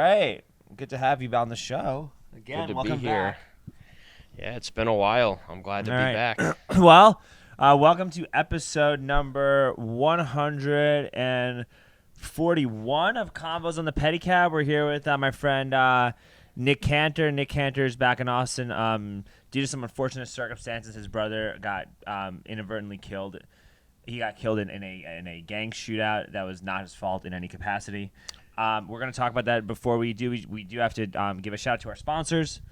right. Good to have you on the show. Again, Good to welcome be here. back. Yeah, it's been a while. I'm glad to All be right. back. Well, welcome to episode number 141 of Convos on the Pedicab. We're here with my friend Nick Kantor. Nick Kantor is back in Austin. Due to some unfortunate circumstances, his brother got inadvertently killed. He got killed in a gang shootout that was not his fault in any capacity. We're going to talk about that. Before we do, we do have to give a shout out to our sponsors.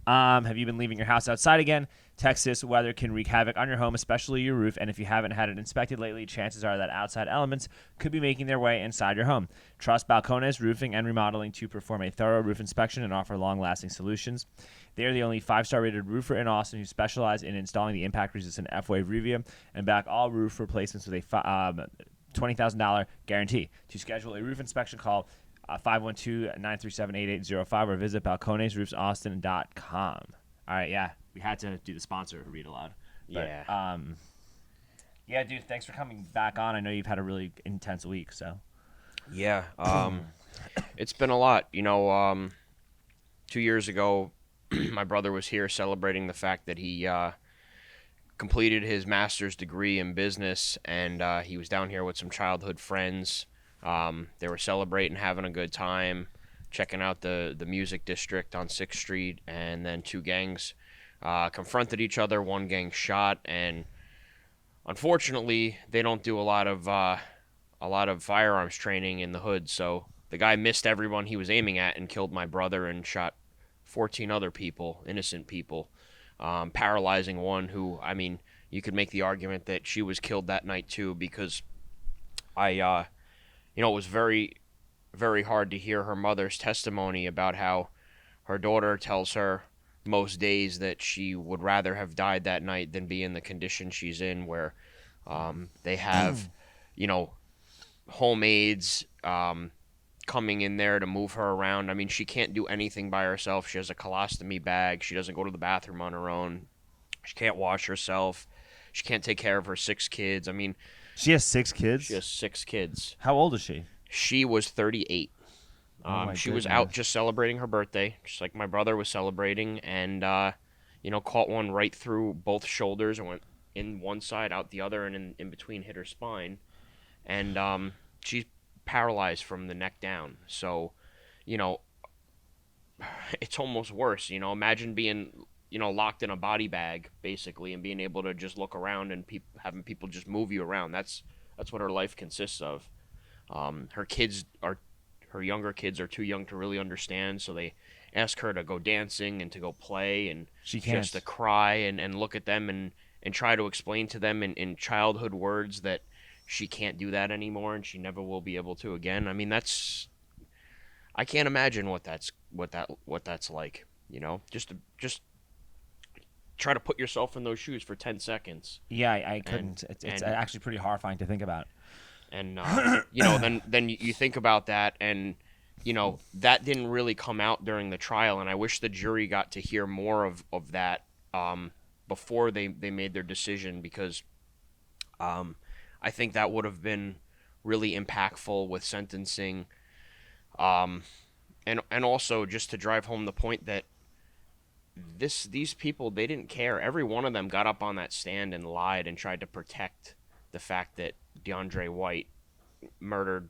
Have you been leaving your house outside again? Texas weather can wreak havoc on your home, especially your roof, and if you haven't had it inspected lately, chances are that outside elements could be making their way inside your home. Trust Balcones Roofing and Remodeling to perform a thorough roof inspection and offer long-lasting solutions. They are the only 5-star rated roofer in Austin who specialize in installing the impact-resistant F-Wave Revia and back all roof replacements with a $20,000 guarantee. To schedule a roof inspection, call 512-937-8805 or visit balconesroofsaustin.com. All right, yeah, we had to do the sponsor read aloud. But, Yeah. Yeah, dude, thanks for coming back on. I know you've had a really intense week, so. Yeah. It's been a lot. 2 years ago, my brother was here celebrating the fact that he completed his master's degree in business, and he was down here with some childhood friends. They were celebrating, having a good time, checking out the music district on 6th Street, and then two gangs confronted each other. One gang shot, and unfortunately, they don't do a lot of firearms training in the hood. So the guy missed everyone he was aiming at and killed my brother and shot 14 other people, innocent people, paralyzing one who, I mean, you could make the argument that she was killed that night too, because it was very, very hard to hear her mother's testimony about how her daughter tells her most days that she would rather have died that night than be in the condition she's in, where they have, home aides coming in there to move her around. I mean, she can't do anything by herself. She has a colostomy bag. She doesn't go to the bathroom on her own. She can't wash herself. She can't take care of her 6 kids. I mean, She has 6 kids? she has 6 kids. How old is she? She was 38. She was out just celebrating her birthday, just like my brother was celebrating, and caught one right through both shoulders and went in one side, out the other, and in between hit her spine. And she's paralyzed from the neck down. So, it's almost worse. Imagine being, locked in a body bag, basically, and being able to just look around and having people just move you around. That's what her life consists of. Her younger kids are too young to really understand, so they ask her to go dancing and to go play, and She she has can't. to cry and look at them and try to explain to them in childhood words that she can't do that anymore and she never will be able to again. I mean, I can't imagine what that's like, just try to put yourself in those shoes for 10 seconds. Yeah, I couldn't. It's actually pretty horrifying to think about. And then you think about that, and that didn't really come out during the trial, and I wish the jury got to hear more of that before they made their decision, because I think that would have been really impactful with sentencing, and also just to drive home the point that these people, they didn't care. Every one of them got up on that stand and lied and tried to protect the fact that Deondre White murdered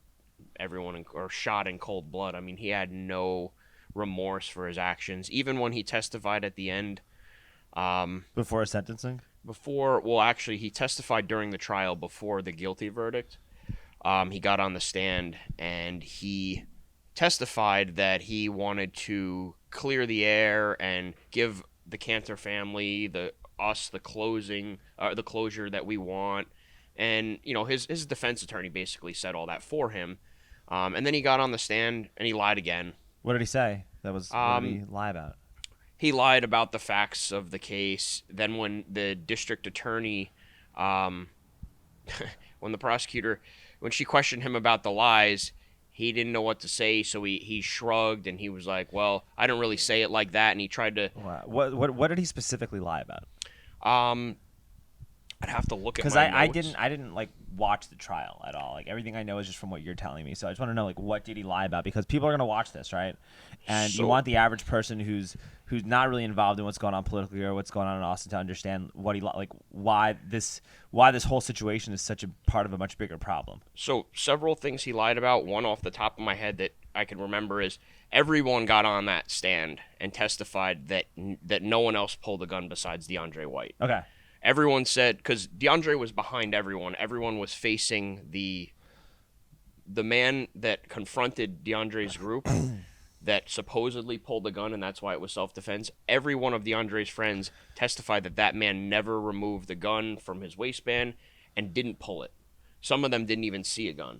everyone or shot in cold blood. I mean, he had no remorse for his actions. Even when he testified at the end, Before sentencing? he testified during the trial before the guilty verdict. He got on the stand and he testified that he wanted to clear the air and give the Kantor family, the closure that we want. And, his defense attorney basically said all that for him. And then he got on the stand and he lied again. What did he say? What did he lie about? He lied about the facts of the case. Then when the district attorney, when the prosecutor, when she questioned him about the lies, he didn't know what to say. So he shrugged and he was like, well, I don't really say it like that. And he tried to... Wow. What did he specifically lie about? I'd have to look at Because my I notes. didn't like watch the trial at all. Like everything I know is just from what you're telling me. So I just want to know like what did he lie about? Because people are gonna watch this, right? And you So want the average person who's not really involved in what's going on politically or what's going on in Austin to understand what he like why this whole situation is such a part of a much bigger problem. So several things he lied about. One off the top of my head that I can remember is everyone got on that stand and testified that no one else pulled a gun besides Deondre White. Okay. Everyone said, because Deondre was behind everyone. Everyone was facing the man that confronted Deondre's group that supposedly pulled the gun, and that's why it was self-defense. Every one of Deondre's friends testified that that man never removed the gun from his waistband and didn't pull it. Some of them didn't even see a gun.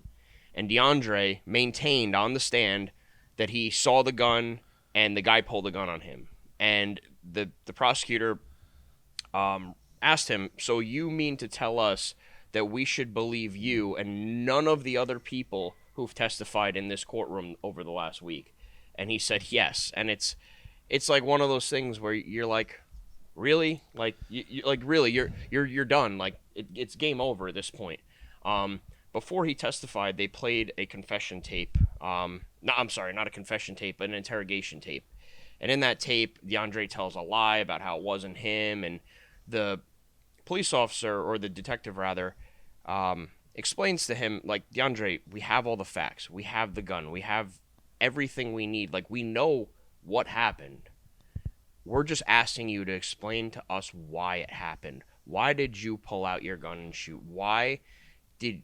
And Deondre maintained on the stand that he saw the gun and the guy pulled the gun on him. And the prosecutor asked him, so you mean to tell us that we should believe you and none of the other people who've testified in this courtroom over the last week? And he said yes. And it's like one of those things where you're like, really? Like you're done. Like it's game over at this point. Before he testified, they played a confession tape. No, I'm sorry, not a confession tape, but an interrogation tape. And in that tape, Deondre tells a lie about how it wasn't him, and the police officer, or the detective rather, explains to him, like, Deondre, we have all the facts. We have the gun. We have everything we need. Like, we know what happened. We're just asking you to explain to us why it happened. Why did you pull out your gun and shoot? Why did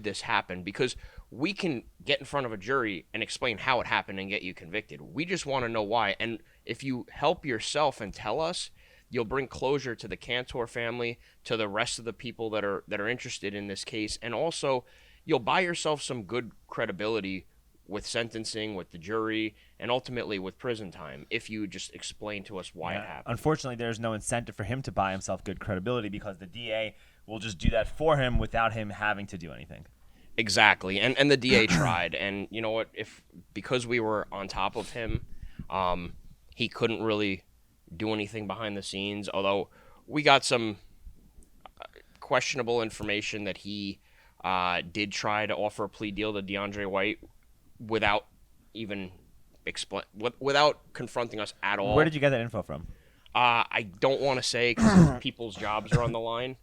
this happen? Because we can get in front of a jury and explain how it happened and get you convicted. We just want to know why. And if you help yourself and tell us, you'll bring closure to the Kantor family, to the rest of the people that are interested in this case, and also you'll buy yourself some good credibility with sentencing, with the jury, and ultimately with prison time if you just explain to us why it happened. Unfortunately, there's no incentive for him to buy himself good credibility because the DA will just do that for him without him having to do anything. Exactly, and the DA tried, and you know what? Because we were on top of him, he couldn't really do anything behind the scenes. Although we got some questionable information that he did try to offer a plea deal to Deondre White without even without confronting us at all. Where did you get that info from? I don't want to say because people's jobs are on the line.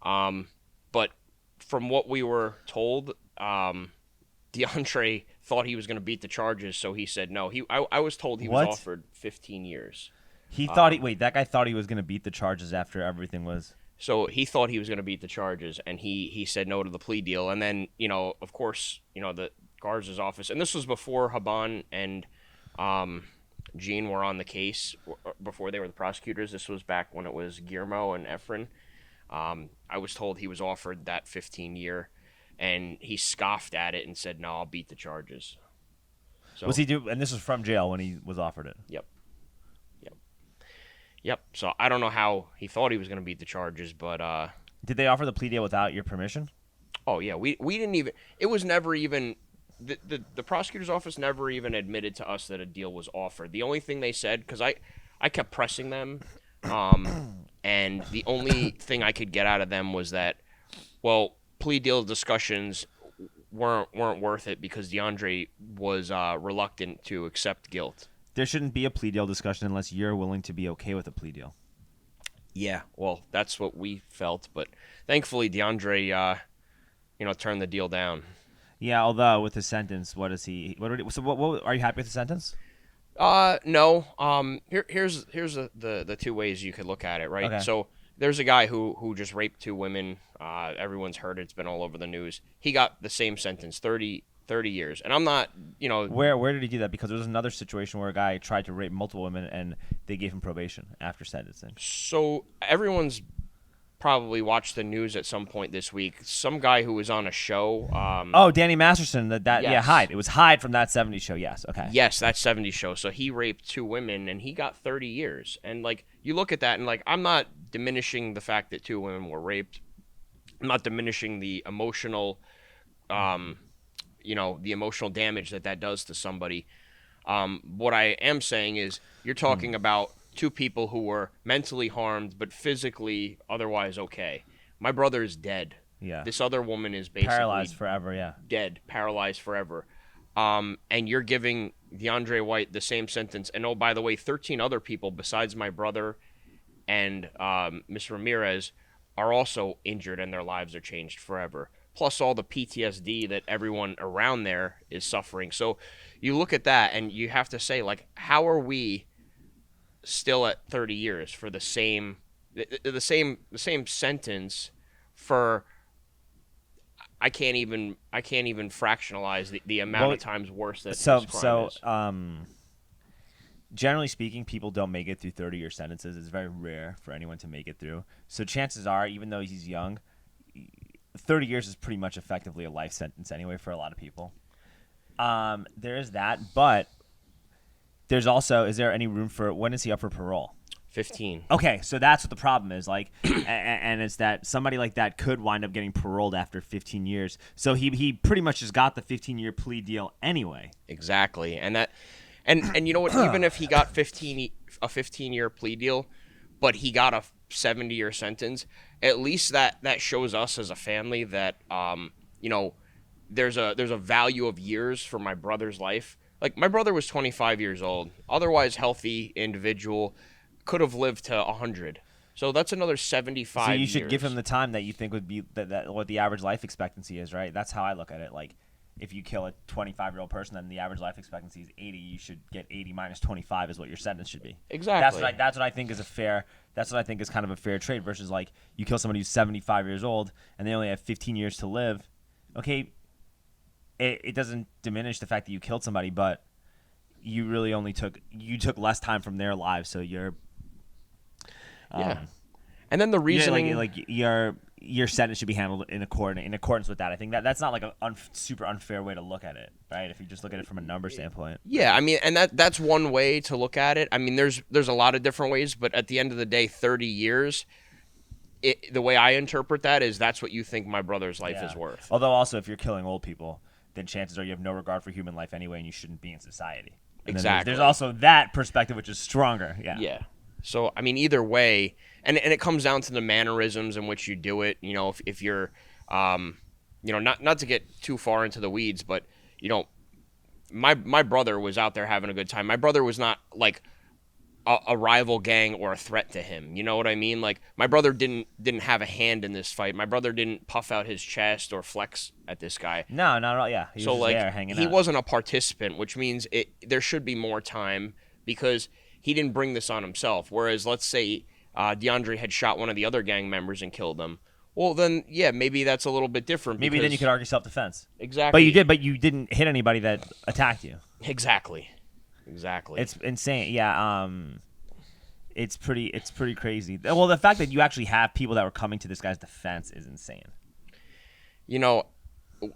But from what we were told, Deondre thought he was going to beat the charges, so he said no. I was told he was offered 15 years. He thought that guy thought he was going to beat the charges after everything was. So he thought he was going to beat the charges, and he said no to the plea deal. And then, of course, the Garza's office, and this was before Haban and Gene were on the case, before they were the prosecutors. This was back when it was Guillermo and Efren. I was told he was offered that 15-year, and he scoffed at it and said, no, I'll beat the charges. So, was he and this was from jail when he was offered it? Yep. So I don't know how he thought he was going to beat the charges, but did they offer the plea deal without your permission? Oh yeah, we didn't even. It was never even. The prosecutor's office never even admitted to us that a deal was offered. The only thing they said, because I kept pressing them, and the only thing I could get out of them was that, well, plea deal discussions weren't worth it because Deondre was reluctant to accept guilt. There shouldn't be a plea deal discussion unless you're willing to be okay with a plea deal. Yeah, well, that's what we felt, but thankfully Deondre, turned the deal down. Yeah, although with the sentence, what are you happy with the sentence? No. Here's the two ways you could look at it, right? Okay. So there's a guy who just raped 2 women. Everyone's heard it. It's been all over the news. He got the same sentence, 30 years. And I'm not, Where did he do that? Because there was another situation where a guy tried to rape multiple women and they gave him probation after sentencing. So everyone's probably watched the news at some point this week. Some guy who was on a show. Danny Masterson. Yes. Yeah, Hyde. It was Hyde from that 70s show. Yes. Okay. Yes, that 70s show. So he raped 2 women and he got 30 years. And you look at that and I'm not diminishing the fact that 2 women were raped. I'm not diminishing the emotional, the emotional damage that does to somebody. What I am saying is you're talking about 2 people who were mentally harmed but physically otherwise okay. My brother is dead. Yeah. This other woman is basically Paralyzed forever, yeah. dead, paralyzed forever. And you're giving Deondre White the same sentence. And, oh, by the way, 13 other people besides my brother and Ms. Ramirez are also injured and their lives are changed forever. Plus all the PTSD that everyone around there is suffering. So you look at that and you have to say, like, how are we still at 30 years for the same sentence for I can't even fractionalize the amount of times worse that this crime is. Generally speaking, people don't make it through 30-year sentences. It's very rare for anyone to make it through. So chances are, even though he's young, 30 years is pretty much effectively a life sentence anyway for a lot of people. There is that, but there's also, is there any room for, when is he up for parole? 15. Okay, so that's what the problem is. Like, and it's that somebody like that could wind up getting paroled after 15 years. So he pretty much just got the 15-year plea deal anyway. Exactly, and you know what? Even if he got a 15-year plea deal, but he got a 70-year sentence, at least that shows us as a family that there's a value of years for my brother's life. Like, my brother was 25 years old, otherwise healthy individual, could have lived to 100. So that's another 75 So you years. should give him the time that you think would be that what the average life expectancy is, right? That's how I look at it. Like, if you kill a 25-year-old person and the average life expectancy is 80, you should get 80 minus 25 is what your sentence should be. Exactly. That's what I think is a fair. That's what I think is kind of a fair trade versus, like, you kill somebody who's 75 years old and they only have 15 years to live. Okay, it doesn't diminish the fact that you killed somebody, but you really only took less time from their lives, so you're. Yeah. And then the reasoning, your sentence should be handled in accordance with that. I think that's not like a super unfair way to look at it, right? If you just look at it from a number standpoint. Yeah, I mean, and that's one way to look at it. I mean, there's a lot of different ways, but at the end of the day, 30 years. The way I interpret that is that's what you think my brother's life is worth. Although also, if you're killing old people, then chances are you have no regard for human life anyway, and you shouldn't be in society. And exactly. There's also that perspective, which is stronger. Yeah. Yeah. So, I mean, either way, and it comes down to the mannerisms in which you do it. You know, if you're, not to get too far into the weeds, but, my brother was out there having a good time. My brother was not, like, a rival gang or a threat to him. You know what I mean? Like, my brother didn't have a hand in this fight. My brother didn't puff out his chest or flex at this guy. No, not at all. Yeah. He was just there hanging out. He wasn't a participant, which means there should be more time because he didn't bring this on himself. Whereas, let's say Deondre had shot one of the other gang members and killed them. Well, then, yeah, maybe that's a little bit different. Maybe then you could argue self-defense. Exactly. But you didn't hit anybody that attacked you. Exactly. It's insane. Yeah. It's pretty crazy. Well, the fact that you actually have people that were coming to this guy's defense is insane. You know,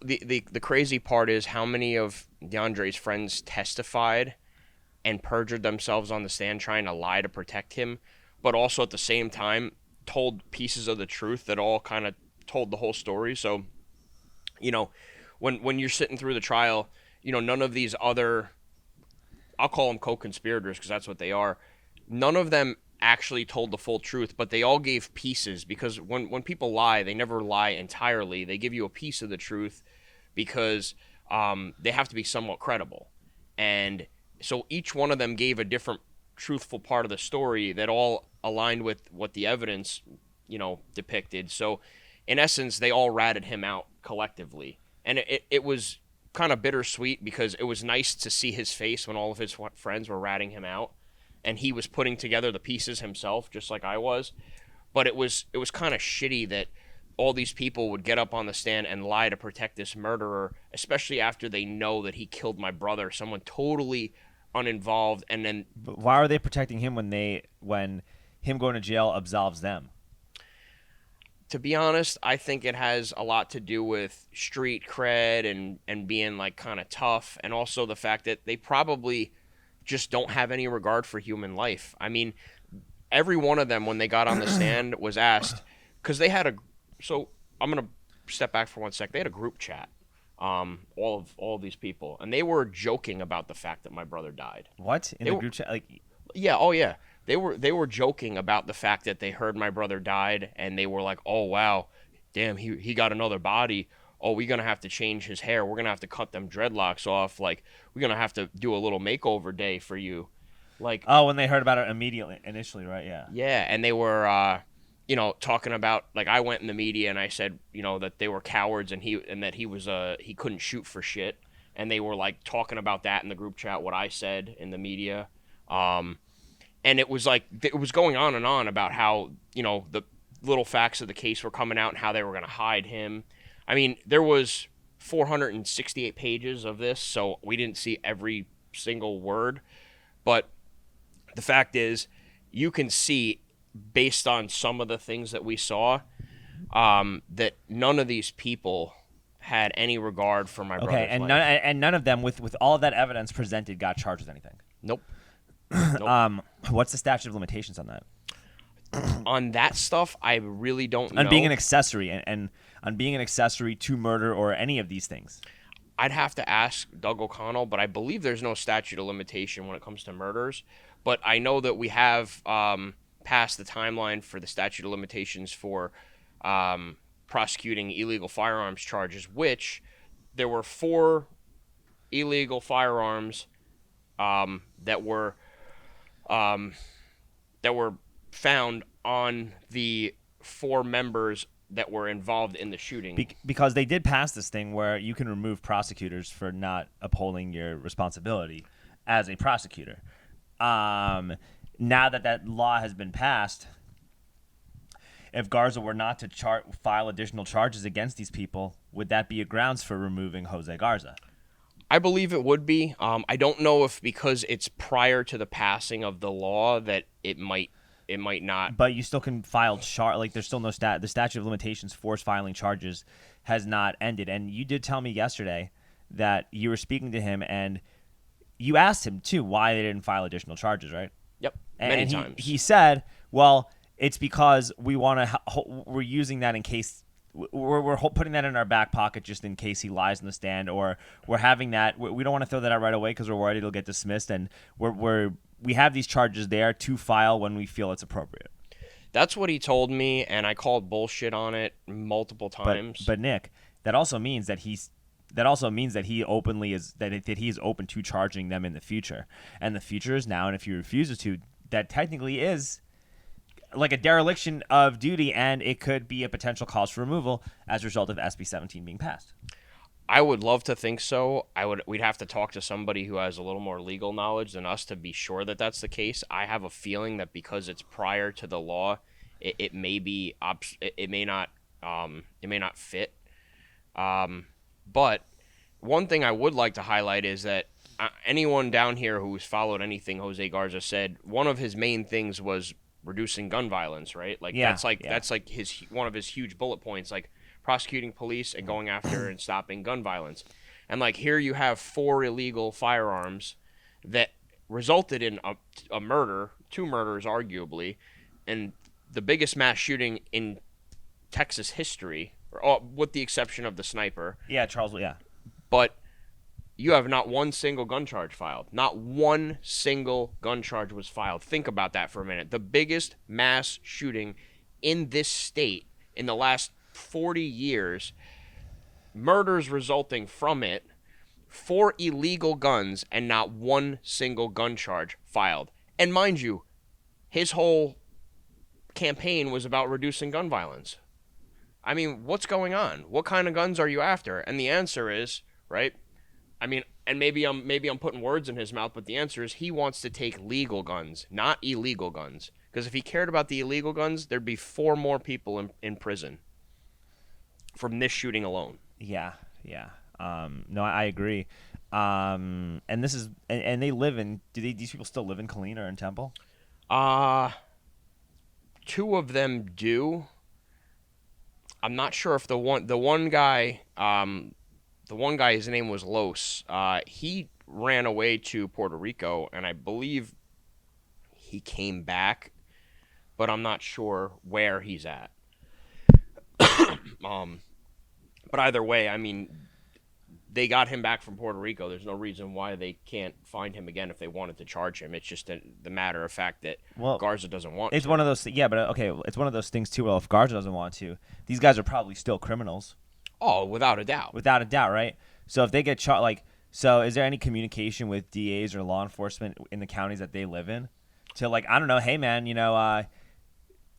the crazy part is how many of DeAndre's friends testified and perjured themselves on the stand trying to lie to protect him, but also at the same time told pieces of the truth that all kind of told the whole story. So, when you're sitting through the trial, none of these other, I'll call them co-conspirators because that's what they are, none of them actually told the full truth, but they all gave pieces because when people lie, they never lie entirely. They give you a piece of the truth because they have to be somewhat credible. And so each one of them gave a different truthful part of the story that all aligned with what the evidence, depicted. So in essence, they all ratted him out collectively. And it was kind of bittersweet because it was nice to see his face when all of his friends were ratting him out. And he was putting together the pieces himself, just like I was. But it was kind of shitty that all these people would get up on the stand and lie to protect this murderer, especially after they know that he killed my brother, someone totally uninvolved. And then, but why are they protecting him when him going to jail absolves them? To be honest, I think it has a lot to do with street cred and being like kind of tough, and also the fact that they probably just don't have any regard for human life. I mean, every one of them when they got on the stand was asked, because they had so I'm going to step back for 1 sec. They had a group chat, all of these people, and they were joking about the fact that my brother died. What? In the group chat? Like, yeah, oh yeah. They were joking about the fact that they heard my brother died, and they were like, oh wow, damn, he got another body. Oh, we're going to have to change his hair. We're going to have to cut them dreadlocks off. Like, we're going to have to do a little makeover day for you. Like, Oh, when they heard about it initially, right? Yeah. yeah, and they were, talking about, like, I went in the media and I said, that they were cowards and that he couldn't shoot for shit. And they were, like, talking about that in the group chat, what I said in the media. And it was like, it was going on and on about how, the little facts of the case were coming out and how they were going to hide him. I mean, there was 468 pages of this, so we didn't see every single word. But the fact is, you can see, based on some of the things that we saw, that none of these people had any regard for my brother's and life. none of them, with all of that evidence presented, got charged with anything. Nope. Nope. What's the statute of limitations on that? On that stuff, I really don't know. On being an accessory and on being an accessory to murder or any of these things. I'd have to ask Doug O'Connell, but I believe there's no statute of limitation when it comes to murders. But I know that we have passed the timeline for the statute of limitations for prosecuting illegal firearms charges, which there were 4 illegal firearms that were found on the 4 members that were involved in the shooting. Because they did pass this thing where you can remove prosecutors for not upholding your responsibility as a prosecutor. Now that law has been passed, if Garza were not to file additional charges against these people, would that be a grounds for removing Jose Garza? I believe it would be. I don't know if because it's prior to the passing of the law that it might not. But you still can file there's still no the statute of limitations for filing charges has not ended. And you did tell me yesterday that you were speaking to him and you asked him too why they didn't file additional charges, right? Yep, many times. He said, "Well, it's because we're using that in case we're putting that in our back pocket just in case he lies in the stand, or we're having that. We don't want to throw that out right away because we're worried it'll get dismissed, and we have these charges there to file when we feel it's appropriate." That's what he told me, and I called bullshit on it multiple times. But Nick, that also means that he openly is that he is open to charging them in the future, and the future is now. And if he refuses to, that technically is like a dereliction of duty, and it could be a potential cause for removal as a result of SB 17 being passed. I would love to think so. We'd have to talk to somebody who has a little more legal knowledge than us to be sure that that's the case. I have a feeling that because it's prior to the law, it may not fit. But one thing I would like to highlight is that anyone down here who's followed anything Jose Garza said, one of his main things was reducing gun violence, right? Like that's like one of his huge bullet points, like prosecuting police and going after and stopping gun violence. And like here you have 4 illegal firearms that resulted in a murder, 2 murders arguably, and the biggest mass shooting in Texas history, with the exception of the sniper. Yeah, Charles. Yeah, but you have not one single gun charge filed. Not one single gun charge was filed. Think about that for a minute. The biggest mass shooting in this state in the last 40 years, murders resulting from it, 4 illegal guns, and not one single gun charge filed. And mind you, his whole campaign was about reducing gun violence. I mean, what's going on? What kind of guns are you after? And the answer is, right? I mean, and maybe I'm putting words in his mouth, but the answer is he wants to take legal guns, not illegal guns. Because if he cared about the illegal guns, there'd be 4 more people in prison from this shooting alone. Yeah. No, I agree. And this is, and they live in. These people still live in Killeen or in Temple? 2 of them do. I'm not sure if the one guy, his name was Los. He ran away to Puerto Rico, and I believe he came back, but I'm not sure where he's at. But either way, I mean, they got him back from Puerto Rico. There's no reason why they can't find him again if they wanted to charge him. It's just the matter of fact that Garza doesn't want it's to. one of those. Yeah, but okay, it's one of those things too. Well, if Garza doesn't want to, these guys are probably still criminals. Oh, without a doubt. Without a doubt, right? So if they get charged, like, so is there any communication with DAs or law enforcement in the counties that they live in to, like, I don't know, hey man,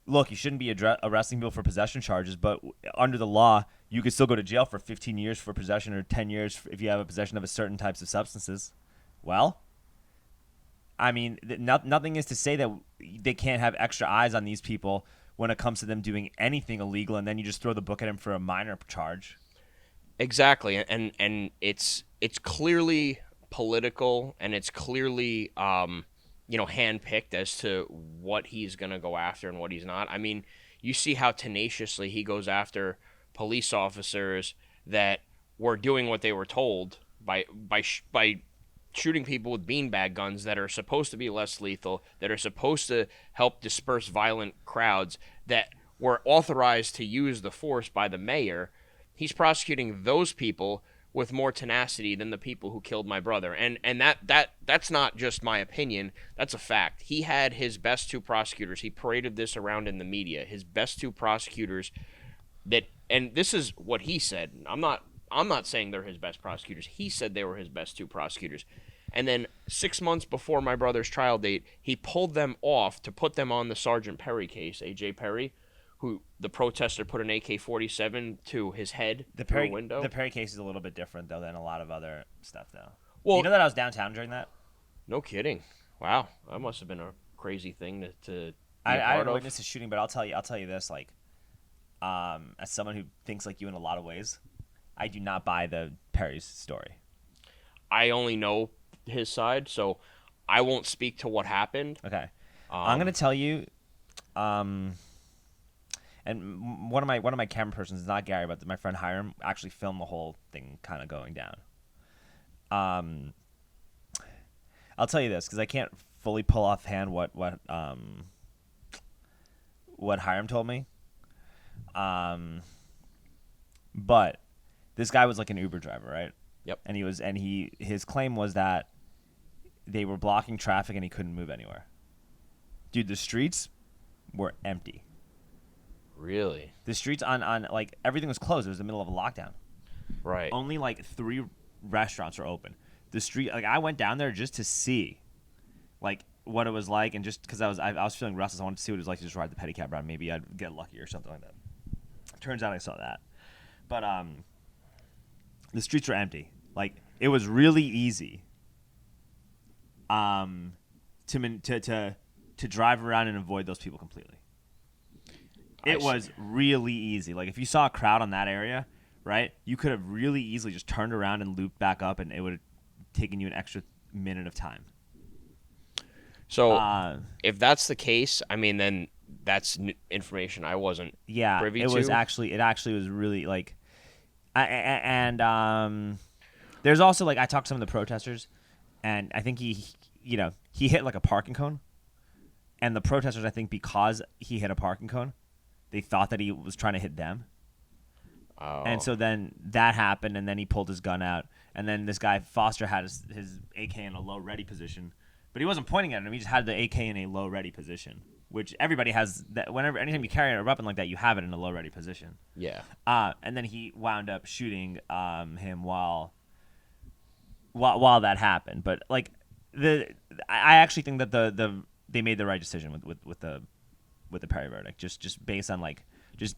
look, you shouldn't be arresting people for possession charges, but under the law, you could still go to jail for 15 years for possession or 10 years if you have a possession of a certain types of substances. Well, I mean, nothing is to say that they can't have extra eyes on these people when it comes to them doing anything illegal, and then you just throw the book at them for a minor charge. Exactly, and it's clearly political, and it's clearly handpicked as to what he's gonna go after and what he's not. I mean, you see how tenaciously he goes after police officers that were doing what they were told by shooting people with beanbag guns that are supposed to be less lethal, that are supposed to help disperse violent crowds, that were authorized to use the force by the mayor. He's prosecuting those people with more tenacity than the people who killed my brother. And that's not just my opinion. That's a fact. He had his best two prosecutors. He paraded this around in the media. His best two prosecutors and this is what he said. I'm not saying they're his best prosecutors. He said they were his best two prosecutors. And then 6 months before my brother's trial date, he pulled them off to put them on the Sergeant Perry case, A.J. Perry, who the protester put an AK-47 to his head through a window. The Perry case is a little bit different, though, than a lot of other stuff, though. Well, you know that I was downtown during that? No kidding. Wow. That must have been a crazy thing to I haven't witnessed a shooting, but I'll tell you this, like, as someone who thinks like you in a lot of ways, I do not buy the Perry's story. I only know his side, so I won't speak to what happened. Okay. I'm going to tell you, and one of my camera persons is not Gary, but my friend Hiram actually filmed the whole thing kind of going down. I'll tell you this because I can't fully pull offhand what Hiram told me. But this guy was like an Uber driver, right? Yep. And his claim was that they were blocking traffic and he couldn't move anywhere. Dude, the streets were empty. Really? The streets on like everything was closed. It was the middle of a lockdown. Right. Only like 3 restaurants were open. The street, like I went down there just to see, like what it was like, and just because I was feeling restless, I wanted to see what it was like to just ride the pedicab around. Maybe I'd get lucky or something like that. Turns out I saw that, but the streets were empty. Like it was really easy. To drive around and avoid those people completely. It was really easy. Like if you saw a crowd on that area, right, you could have really easily just turned around and looped back up, and it would have taken you an extra minute of time. So if that's the case, I mean, then that's information I wasn't privy to. It actually was really like, there's also like I talked to some of the protesters, and I think he hit like a parking cone, and the protesters, I think because he hit a parking cone, they thought that he was trying to hit them. Oh. And so then that happened, and then he pulled his gun out, and then this guy Foster had his AK in a low ready position, but he wasn't pointing at him. He just had the AK in a low ready position, which everybody has. That anytime you carry a weapon like that, you have it in a low ready position. Yeah. And then he wound up shooting him while that happened. But like I actually think that they made the right decision with the Perry verdict, just based on like just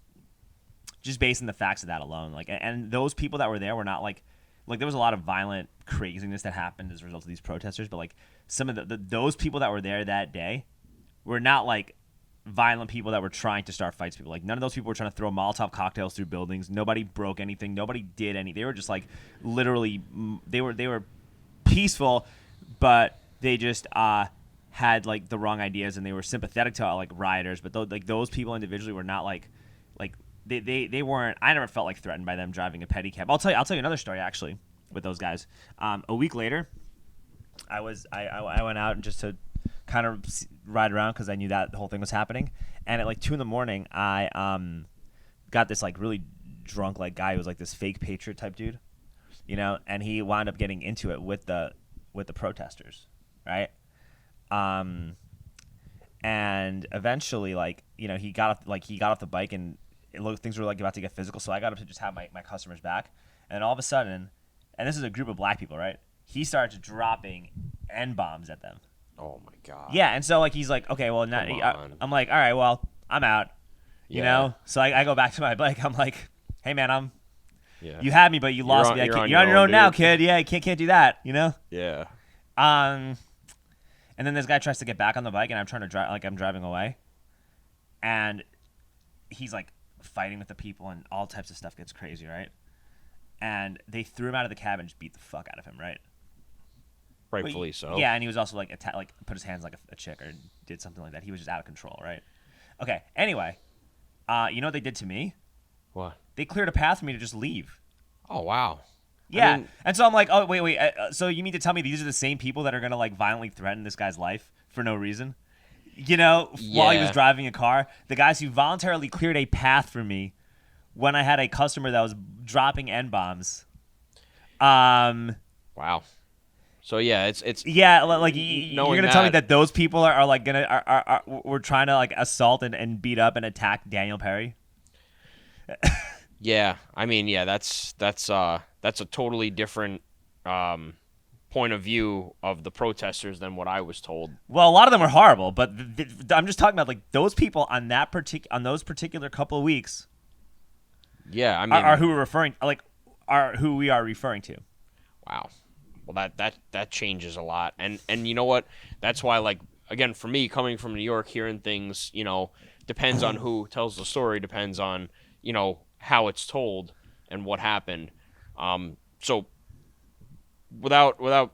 based on the facts of that alone. Like, and those people that were there were not like there was a lot of violent craziness that happened as a result of these protesters, but like some of those people that were there that day were not like violent people that were trying to start fights. People, like, none of those people were trying to throw Molotov cocktails through buildings. Nobody broke anything. Nobody did any. They were just like literally they were peaceful, but they just had like the wrong ideas, and they were sympathetic to like rioters. But those people individually were not like they weren't. I never felt like threatened by them driving a pedicab. I'll tell you another story actually with those guys. A week later, I went out just to kind of ride around because I knew that the whole thing was happening. And at like 2 a.m, I got this like really drunk like guy who was like this fake patriot type dude, and he wound up getting into it with the protesters, right? And eventually, he got off the bike, and things were about to get physical. So I got up to just have my customers back, and all of a sudden, and this is a group of black people, right? He starts dropping N-bombs at them. Oh my God. Yeah, and so he's like, okay, well, now I'm like, all right, well, I'm out. You know? So I go back to my bike. I'm like, hey man, you had me, but you lost me. You're on your own now, kid. Yeah, you can't do that. Yeah. And then this guy tries to get back on the bike, and I'm trying to drive, I'm driving away, and he's fighting with the people, and all types of stuff gets crazy, right? And they threw him out of the cab and just beat the fuck out of him, right? Rightfully so. Yeah, and he was also put his hands like a chick or did something like that. He was just out of control, right? Okay. Anyway, you know what they did to me? What? They cleared a path for me to just leave. Oh wow. Yeah, and so I'm like, oh wait. So you mean to tell me these are the same people that are gonna violently threaten this guy's life for no reason? While he was driving a car, the guys who voluntarily cleared a path for me when I had a customer that was dropping N-bombs. Wow. So yeah, it's you're gonna tell me that those people we're trying to assault and beat up and attack Daniel Perry? Yeah, I mean, yeah, that's a totally different point of view of the protesters than what I was told. Well, a lot of them are horrible, but I'm just talking about those people on those particular couple of weeks. Yeah, I mean, are who we're referring are who we are referring to. Wow. Well, that changes a lot, and you know what? That's why, again, for me, coming from New York, hearing things, depends on who tells the story, depends on how it's told and what happened. So without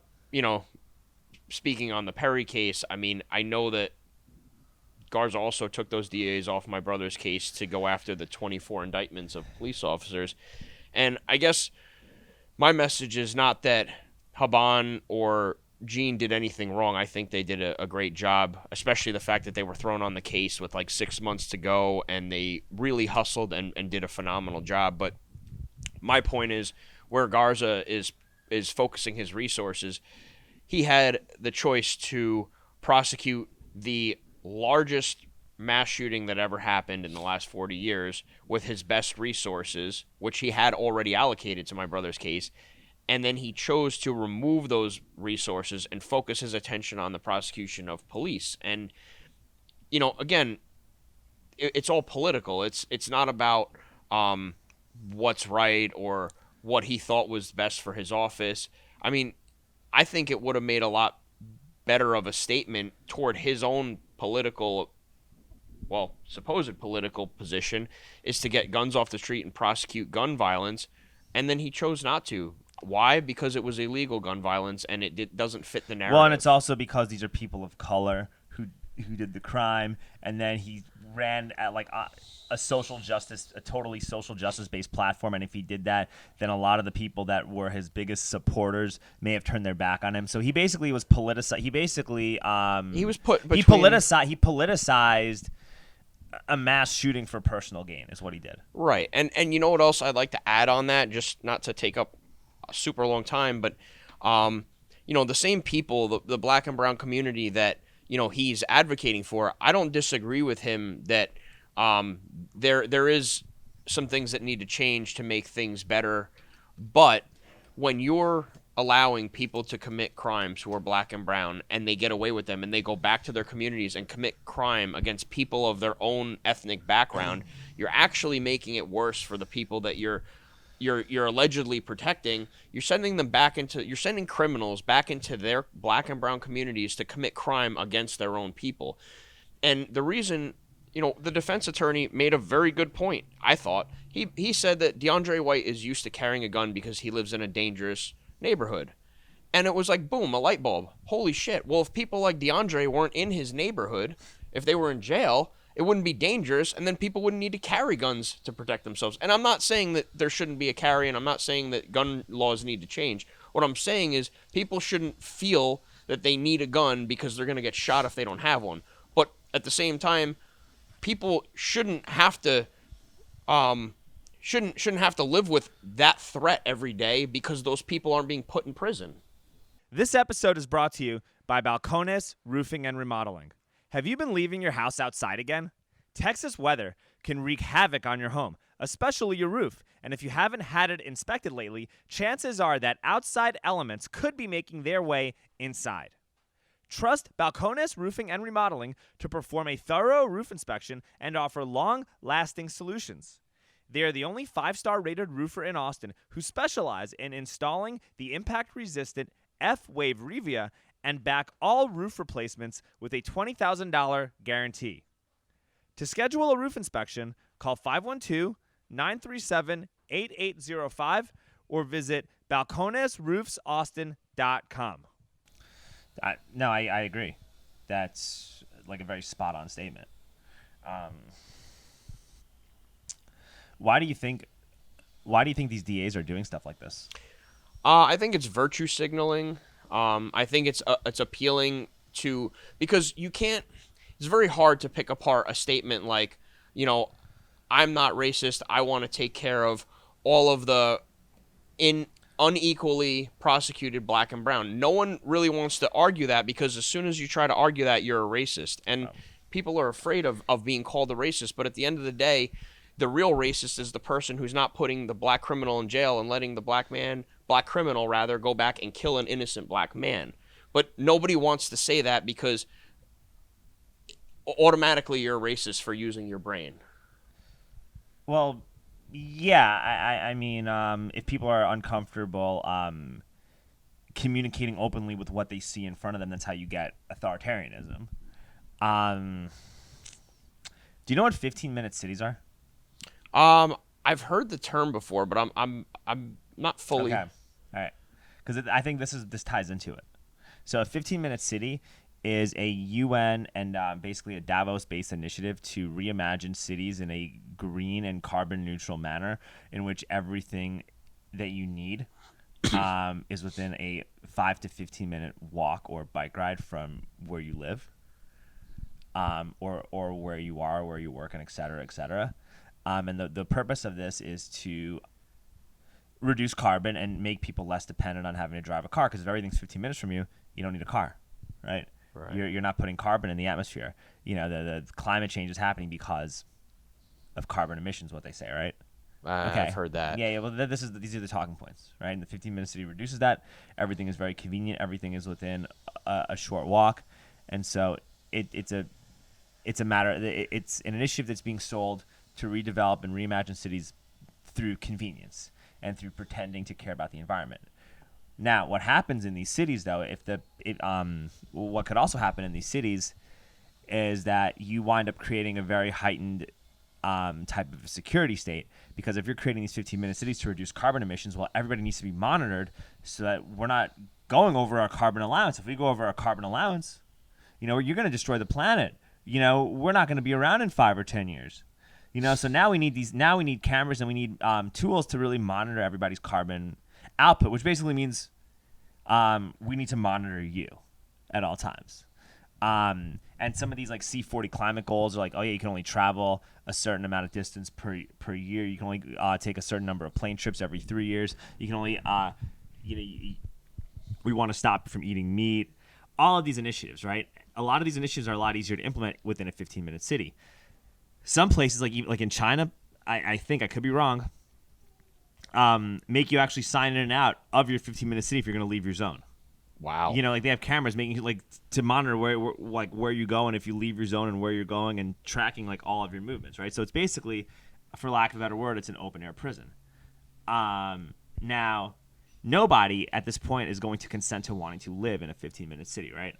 speaking on the Perry case, I mean, I know that Garza also took those DAs off my brother's case to go after the 24 indictments of police officers, and I guess my message is not that Haban or Gene did anything wrong. I think they did a great job, especially the fact that they were thrown on the case with 6 months to go, and they really hustled and did a phenomenal job. But my point is, where Garza is focusing his resources, he had the choice to prosecute the largest mass shooting that ever happened in the last 40 years with his best resources, which he had already allocated to my brother's case. And then he chose to remove those resources and focus his attention on the prosecution of police. And, again, it's all political. It's not about what's right or what he thought was best for his office. I mean, I think it would have made a lot better of a statement toward his own supposed political position, is to get guns off the street and prosecute gun violence. And then he chose not to. Why? Because it was illegal gun violence, and it doesn't fit the narrative. Well, and it's also because these are people of color who did the crime, and then he ran at a totally social justice based platform. And if he did that, then a lot of the people that were his biggest supporters may have turned their back on him. So he basically was politicized. He basically he politicized a mass shooting for personal gain is what he did. Right, and you know what else I'd like to add on that, just not to take up a super long time, but the same people, the black and brown community that he's advocating for, I don't disagree with him that there is some things that need to change to make things better, but when you're allowing people to commit crimes who are black and brown, and they get away with them, and they go back to their communities and commit crime against people of their own ethnic background, you're actually making it worse for the people that you're allegedly protecting. You're sending criminals back into their black and brown communities to commit crime against their own people. And the reason, the defense attorney made a very good point, I thought. He said that Deondre White is used to carrying a gun because he lives in a dangerous neighborhood. And it was boom, a light bulb. Holy shit. Well, if people like Deondre weren't in his neighborhood, if they were in jail, it wouldn't be dangerous, and then people wouldn't need to carry guns to protect themselves. And I'm not saying that there shouldn't be a carry, and I'm not saying that gun laws need to change. What I'm saying is people shouldn't feel that they need a gun because they're going to get shot if they don't have one. But at the same time, people shouldn't have to shouldn't have to live with that threat every day because those people aren't being put in prison. This episode is brought to you by Balcones Roofing and Remodeling. Have you been leaving your house outside again? Texas weather can wreak havoc on your home, especially your roof. And if you haven't had it inspected lately, chances are that outside elements could be making their way inside. Trust Balcones Roofing and Remodeling to perform a thorough roof inspection and offer long-lasting solutions. They are the only 5-star rated roofer in Austin who specialize in installing the impact-resistant F-Wave Revia and back all roof replacements with a $20,000 guarantee. To schedule a roof inspection, call 512-937-8805 or visit balconesroofsaustin.com. No, I agree. That's like a very spot-on statement. Why do you think these DAs are doing stuff like this? I think it's virtue signaling. I think it's appealing to, because you can't. It's very hard to pick apart a statement like, I'm not racist. I want to take care of all of the unequally prosecuted black and brown. No one really wants to argue that, because as soon as you try to argue that, you're a racist. And people are afraid of being called a racist. But at the end of the day, the real racist is the person who's not putting the black criminal in jail and letting the black criminal rather, go back and kill an innocent black man. But nobody wants to say that, because automatically you're a racist for using your brain. Well, yeah, I mean, if people are uncomfortable communicating openly with what they see in front of them, that's how you get authoritarianism. Do you know what 15-minute cities are? I've heard the term before, but I'm not fully. Okay, all right, because I think this ties into it. So a 15-minute city is a UN and basically a Davos-based initiative to reimagine cities in a green and carbon-neutral manner, in which everything that you need is within a 5 to 15-minute walk or bike ride from where you live, or where you are, where you work, and et cetera, et cetera. And the purpose of this is to reduce carbon and make people less dependent on having to drive a car, because if everything's 15 minutes from you, you don't need a car, right? Right. You're not putting carbon in the atmosphere. The climate change is happening because of carbon emissions, what they say, right? Okay. I've heard that. Yeah. Well, these are the talking points, right? And the 15-minute city reduces that. Everything is very convenient. Everything is within a short walk, and so it's an initiative that's being sold to redevelop and reimagine cities through convenience and through pretending to care about the environment. Now, what happens in these cities, though, what could also happen in these cities is that you wind up creating a very heightened type of a security state, because if you're creating these 15-minute cities to reduce carbon emissions, well, everybody needs to be monitored so that we're not going over our carbon allowance. If we go over our carbon allowance, you're going to destroy the planet. We're not going to be around in 5 or 10 years. So now we need cameras, and we need tools to really monitor everybody's carbon output, which basically means we need to monitor you at all times. And some of these like C40 climate goals are like, oh yeah, you can only travel a certain amount of distance per year. You can only take a certain number of plane trips every 3 years. You can only, we want to stop from eating meat. All of these initiatives, right? A lot of these initiatives are a lot easier to implement within a 15-minute city. Some places, like in China, I think, I could be wrong, make you actually sign in and out of your 15-minute city if you're going to leave your zone. Wow. They have cameras making to monitor where you go, and if you leave your zone and where you're going, and tracking all of your movements, right? So it's basically, for lack of a better word, it's an open air prison. Now, nobody at this point is going to consent to wanting to live in a 15-minute city, right?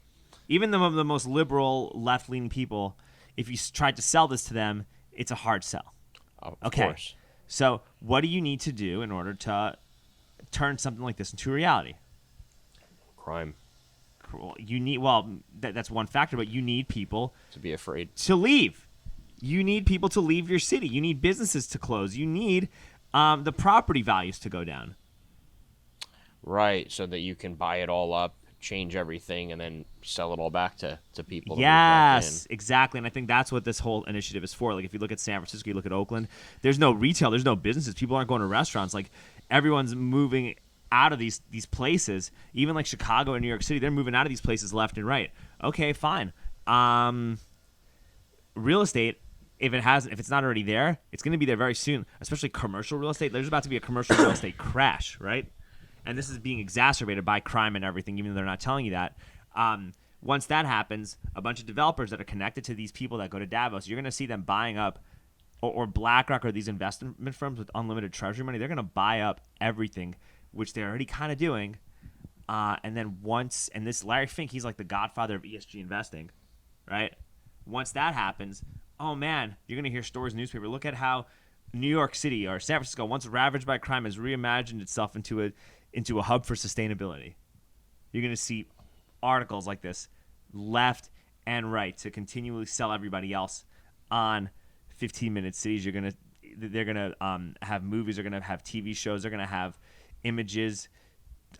Even the most liberal, left-leaning people, if you tried to sell this to them, it's a hard sell. Of okay. course. So what do you need to do in order to turn something like this into a reality? Crime. That's one factor, but you need people to be afraid to leave. You need people to leave your city. You need businesses to close. You need the property values to go down. Right, so that you can buy it all up, change everything and then sell it all back to people. Yes, exactly. And I think that's what this whole initiative is for. Like, if you look at San Francisco, you look at Oakland, there's no retail, there's no businesses. People aren't going to restaurants. Like, everyone's moving out of these places. Even like Chicago and New York City, they're moving out of these places left and right. Okay, fine. Real estate, if it's not already there, it's going to be there very soon. Especially commercial real estate. There's about to be a commercial real estate crash, right? And this is being exacerbated by crime and everything, even though they're not telling you that. Once that happens, a bunch of developers that are connected to these people that go to Davos, you're going to see them buying up, or BlackRock or these investment firms with unlimited treasury money, they're going to buy up everything, which they're already kind of doing. And then and this Larry Fink, he's like the godfather of ESG investing, right? Once that happens, oh man, you're going to hear stories in the newspaper. Look at how New York City or San Francisco, once ravaged by crime, has reimagined itself into a hub for sustainability. You're going to see articles like this left and right to continually sell everybody else on 15-minute cities. They're going to have movies, they're going to have TV shows, they're going to have images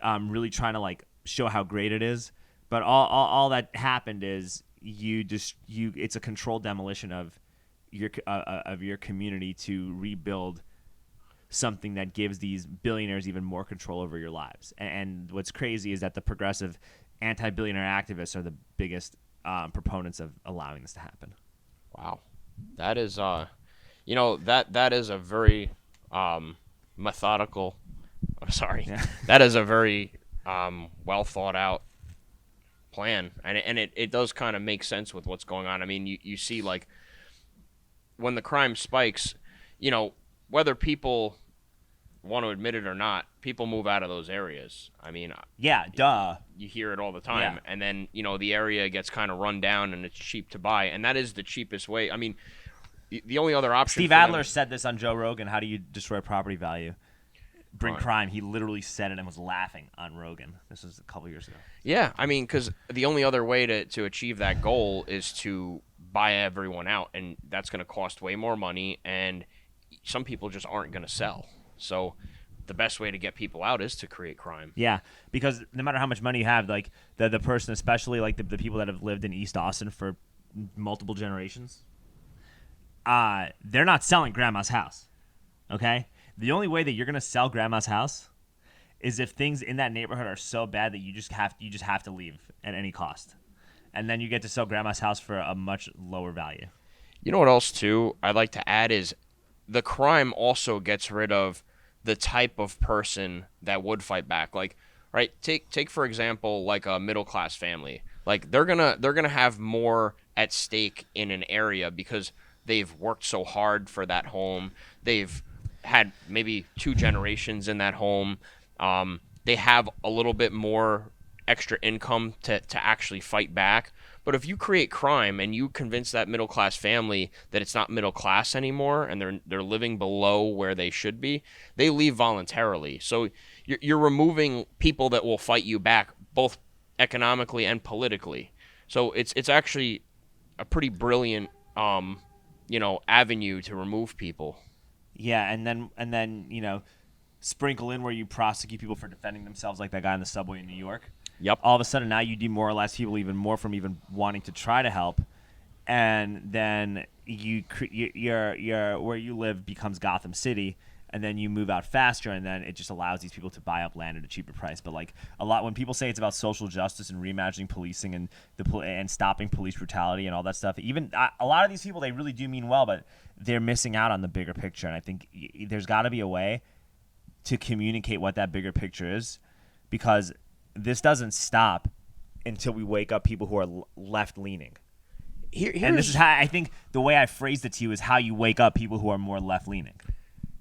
really trying to like show how great it is. But all that happened is it's a controlled demolition of your community to rebuild something that gives these billionaires even more control over your lives. And what's crazy is that the progressive anti-billionaire activists are the biggest proponents of allowing this to happen. Wow. That is that is a very methodical that is a very well thought out plan, and it does kind of make sense with what's going on. I mean, you see, like, when the crime spikes, whether people want to admit it or not, people move out of those areas. I mean, yeah, duh. You hear it all the time. Yeah. And then, the area gets kind of run down and it's cheap to buy. And that is the cheapest way. I mean, the only other option. Steve Adler said this on Joe Rogan. How do you destroy property value? Bring crime. He literally said it and was laughing on Rogan. This was a couple years ago. Yeah, I mean, because the only other way to achieve that goal is to buy everyone out. And that's going to cost way more money. And some people just aren't going to sell. So the best way to get people out is to create crime. Yeah, because no matter how much money you have, like the person, especially like the people that have lived in East Austin for multiple generations, they're not selling grandma's house, okay? The only way that you're going to sell grandma's house is if things in that neighborhood are so bad that you just have to leave at any cost. And then you get to sell grandma's house for a much lower value. You know what else, too, I'd like to add is the crime also gets rid of the type of person that would fight back. Like, right, take for example, like a middle class family. Like, they're gonna have more at stake in an area because they've worked so hard for that home. They've had maybe 2 generations in that home. They have a little bit more extra income to actually fight back. But if you create crime and you convince that middle class family that it's not middle class anymore and they're living below where they should be, they leave voluntarily. So you're removing people that will fight you back, both economically and politically. So it's actually a pretty brilliant avenue to remove people. Yeah, and then sprinkle in where you prosecute people for defending themselves, like that guy in the subway in New York. Yep. All of a sudden now you demoralize people even more from even wanting to try to help, and then your where you live becomes Gotham City, and then you move out faster, and then it just allows these people to buy up land at a cheaper price. But like when people say it's about social justice and reimagining policing and and stopping police brutality and all that stuff, even a lot of these people, they really do mean well, but they're missing out on the bigger picture. And I think there's got to be a way to communicate what that bigger picture is, because this doesn't stop until we wake up people who are left-leaning. And this is how I think the way I phrased it to you is how you wake up people who are more left-leaning.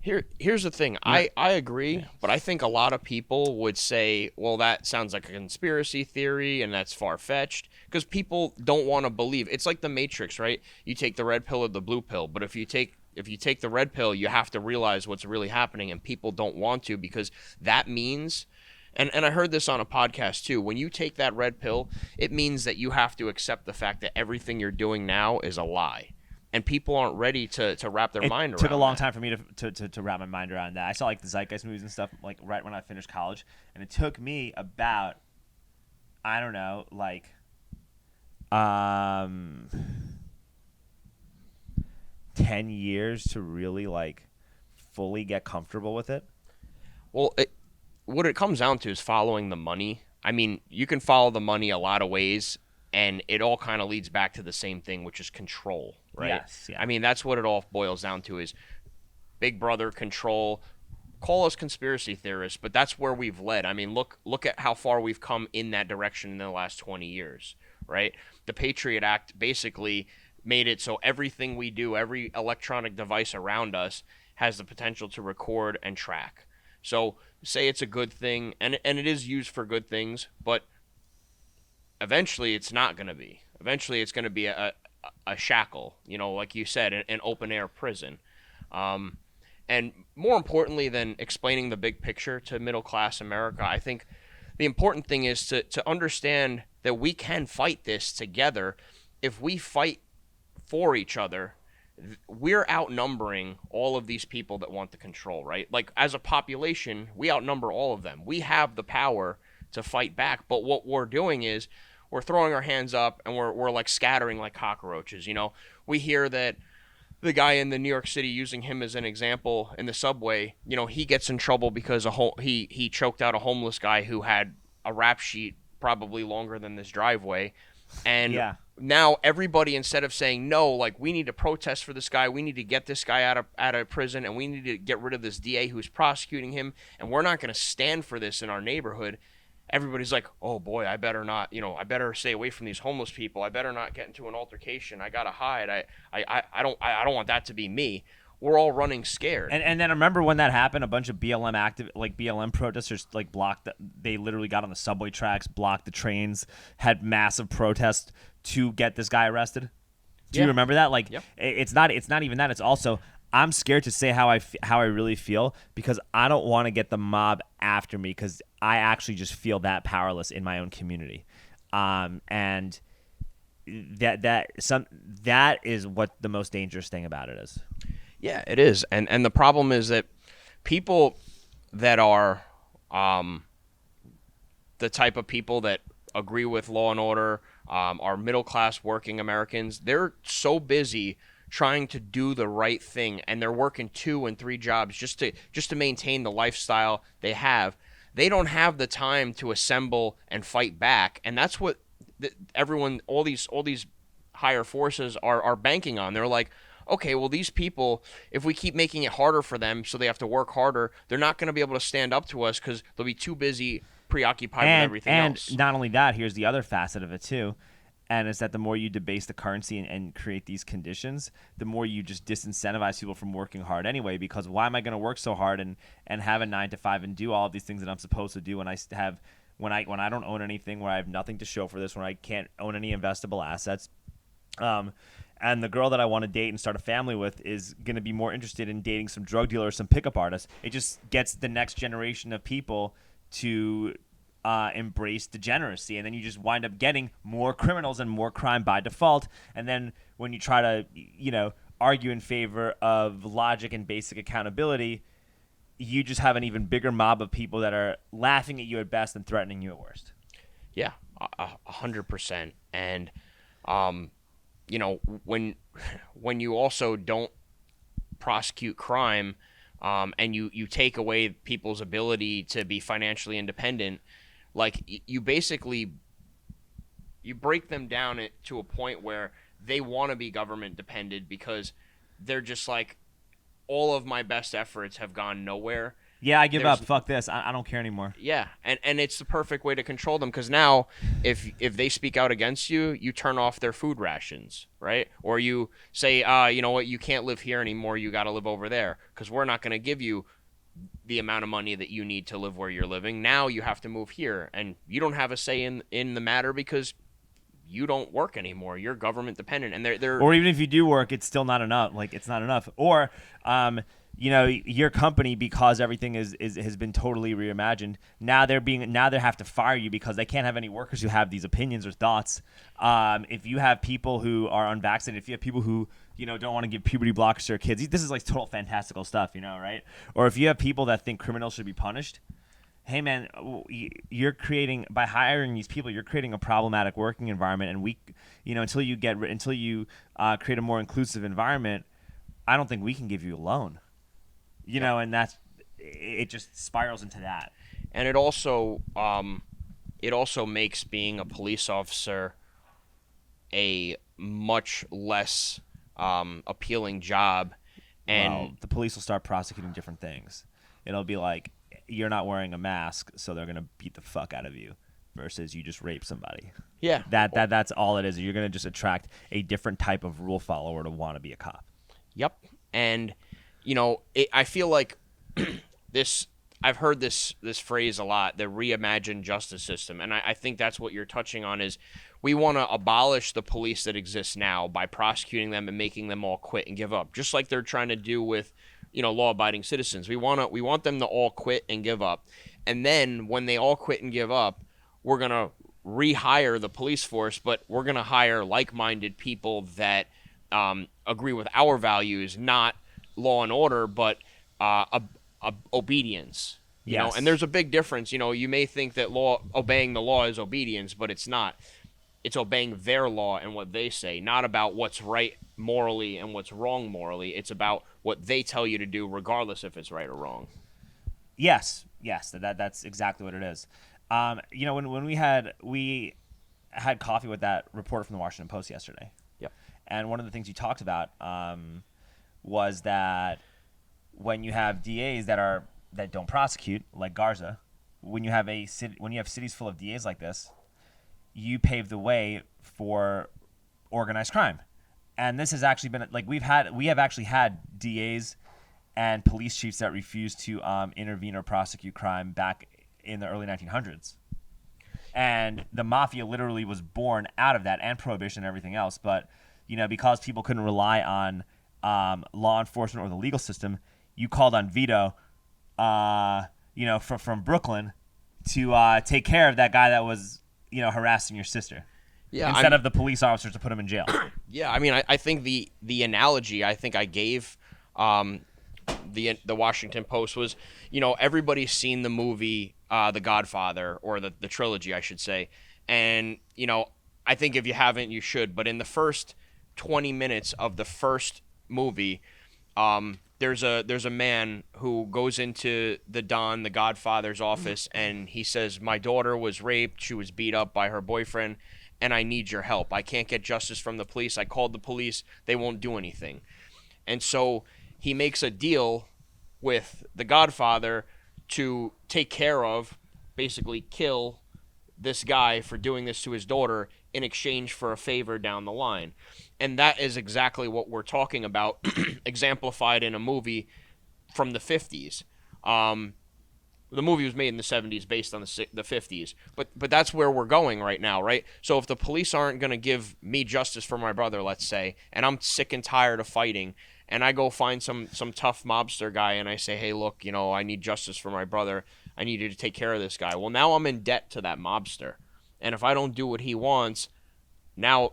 Here's the thing. Yeah. I agree, but I think a lot of people would say, well, that sounds like a conspiracy theory and that's far-fetched, because people don't want to believe. It's like the Matrix, right? You take the red pill or the blue pill, but if you take the red pill, you have to realize what's really happening, and people don't want to, because that means... And I heard this on a podcast too. When you take that red pill, it means that you have to accept the fact that everything you're doing now is a lie. And people aren't ready to wrap their mind around it. It took a long time for me to wrap my mind around that. I saw like the Zeitgeist movies and stuff like right when I finished college. And it took me about I don't know, like, um, 10 years to really like fully get comfortable with it. Well, what it comes down to is following the money. I mean, you can follow the money a lot of ways, and it all kind of leads back to the same thing, which is control, right? Yes, yeah. I mean, that's what it all boils down to is Big Brother control. Call us conspiracy theorists, but that's where we've led. I mean, look at how far we've come in that direction in the last 20 years, right? The Patriot Act basically made it so everything we do, every electronic device around us has the potential to record and track. So say it's a good thing, and it is used for good things, but eventually it's not going to be. Eventually it's going to be a shackle, like you said, an open air prison. And more importantly than explaining the big picture to middle class America, I think the important thing is to understand that we can fight this together. If we fight for each other, we're outnumbering all of these people that want the control, right? Like, as a population, we outnumber all of them. We have the power to fight back, but what we're doing is we're throwing our hands up and we're like scattering like cockroaches. We hear that the guy in the New York City, using him as an example, in the subway, he gets in trouble because he choked out a homeless guy who had a rap sheet probably longer than this driveway. And Yeah. now everybody, instead of saying, no, like, we need to protest for this guy, we need to get this guy out of prison, and we need to get rid of this DA who's prosecuting him, and we're not going to stand for this in our neighborhood. Everybody's like, oh boy, I better not, I better stay away from these homeless people. I better not get into an altercation. I gotta hide. I don't want that to be me. We're all running scared. And then I remember when that happened, a bunch of BLM protesters like blocked. They literally got on the subway tracks, blocked the trains, had massive protests to get this guy arrested. Do you remember that? Like, Yep. It's not even that. It's also, I'm scared to say how I really feel, because I don't want to get the mob after me, because I actually just feel that powerless in my own community, and that is what the most dangerous thing about it is. Yeah, it is. And the problem is that people that are the type of people that agree with law and order, are middle-class working Americans, they're so busy trying to do the right thing, and they're working 2 and 3 jobs just to maintain the lifestyle they have. They don't have the time to assemble and fight back, and that's what everyone, all these higher forces are banking on. They're like, okay, well, these people, if we keep making it harder for them so they have to work harder, they're not going to be able to stand up to us because they'll be too busy preoccupied with everything else. And not only that, here's the other facet of it too, and it's that the more you debase the currency and create these conditions, the more you just disincentivize people from working hard anyway, because why am I going to work so hard and have a 9 to 5 and do all of these things that I'm supposed to do when I don't own anything, where I have nothing to show for this, when I can't own any investable assets. And the girl that I want to date and start a family with is going to be more interested in dating some drug dealer or some pickup artist. It just gets the next generation of people to embrace degeneracy, and then you just wind up getting more criminals and more crime by default. And then when you try to, argue in favor of logic and basic accountability, you just have an even bigger mob of people that are laughing at you at best and threatening you at worst. Yeah, 100%. And when you also don't prosecute crime, and you take away people's ability to be financially independent, like, you basically break them down to a point where they want to be government dependent, because they're just like, all of my best efforts have gone nowhere. Yeah, I give up. Fuck this. I don't care anymore. Yeah, and it's the perfect way to control them, because now if they speak out against you, you turn off their food rations, right? Or you say, you know what, you can't live here anymore, you got to live over there, because we're not going to give you the amount of money that you need to live where you're living. Now you have to move here, and you don't have a say in the matter because you don't work anymore. You're government dependent, and they're or even if you do work, it's still not enough. Like, it's not enough. Or your company, because everything has been totally reimagined, now they have to fire you because they can't have any workers who have these opinions or thoughts. If you have people who are unvaccinated, if you have people who don't want to give puberty blockers to their kids, this is like total fantastical stuff, right? Or if you have people that think criminals should be punished, hey man, you're creating, by hiring these people, you're creating a problematic working environment, and until you create a more inclusive environment, I don't think we can give you a loan. And it just spirals into that. And it also makes being a police officer a much less appealing job. And the police will start prosecuting different things. It'll be like, you're not wearing a mask, so they're gonna beat the fuck out of you, versus you just rape somebody. Yeah, that's all it is. You're gonna just attract a different type of rule follower to want to be a cop. Yep. And I feel like this. I've heard this phrase a lot, the reimagined justice system, and I think that's what you're touching on. Is we want to abolish the police that exists now by prosecuting them and making them all quit and give up, just like they're trying to do with law-abiding citizens. We want them to all quit and give up, and then when they all quit and give up, we're gonna rehire the police force, but we're gonna hire like-minded people that agree with our values, not law and order, but obedience. Yes. And there's a big difference. You may think that obeying the law is obedience, but it's not. It's obeying their law and what they say, not about what's right morally and what's wrong morally. It's about what they tell you to do, regardless if it's right or wrong. Yes, that's exactly what it is. When we had coffee with that reporter from the Washington Post yesterday. Yep. And one of the things you talked about was that when you have DAs that don't prosecute, like Garza, when you have cities full of DAs like this, you pave the way for organized crime. And this has actually been we have actually had DAs and police chiefs that refuse to intervene or prosecute crime back in the early 1900s. And the mafia literally was born out of that, and prohibition and everything else. But because people couldn't rely on law enforcement or the legal system, you called on Vito, from Brooklyn, to take care of that guy that was harassing your sister. Yeah, instead of the police officers to put him in jail. Yeah, I think the analogy I think I gave the Washington Post was, everybody's seen the movie The Godfather, or the trilogy, I should say. And, I think if you haven't, you should. But in the first 20 minutes of the first movie, there's a man who goes into the Godfather's office, and he says, "My daughter was raped. She was beat up by her boyfriend, and I need your help. I can't get justice from the police. I called the police. They won't do anything." And so he makes a deal with the Godfather to take care of, basically kill this guy for doing this to his daughter in exchange for a favor down the line. And that is exactly what we're talking about, exemplified in a movie from the 50s. The movie was made in the 70s based on the 50s. But that's where we're going right now, right? So if the police aren't going to give me justice for my brother, let's say, and I'm sick and tired of fighting, and I go find some tough mobster guy and I say, "Hey, look, I need justice for my brother. I need you to take care of this guy." Well, now I'm in debt to that mobster. And if I don't do what he wants, now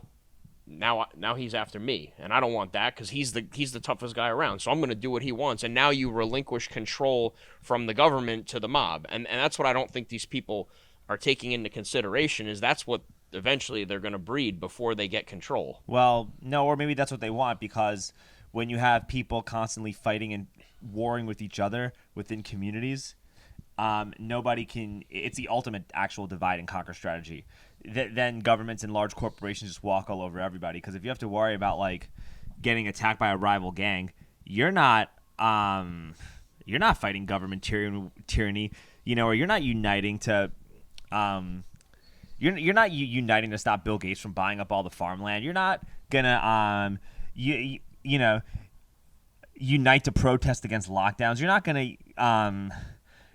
he's after me, and I don't want that, because he's the toughest guy around. So I'm going to do what he wants, and now you relinquish control from the government to the mob, and that's what I don't think these people are taking into consideration. Is that's what eventually they're going to breed before they get control. Well, no, or maybe that's what they want, because when you have people constantly fighting and warring with each other within communities, nobody can. It's the ultimate actual divide and conquer strategy. Then governments and large corporations just walk all over everybody. Because if you have to worry about getting attacked by a rival gang, you're not fighting government tyranny, or you're not uniting to you're not uniting to stop Bill Gates from buying up all the farmland. You're not gonna unite to protest against lockdowns. You're not gonna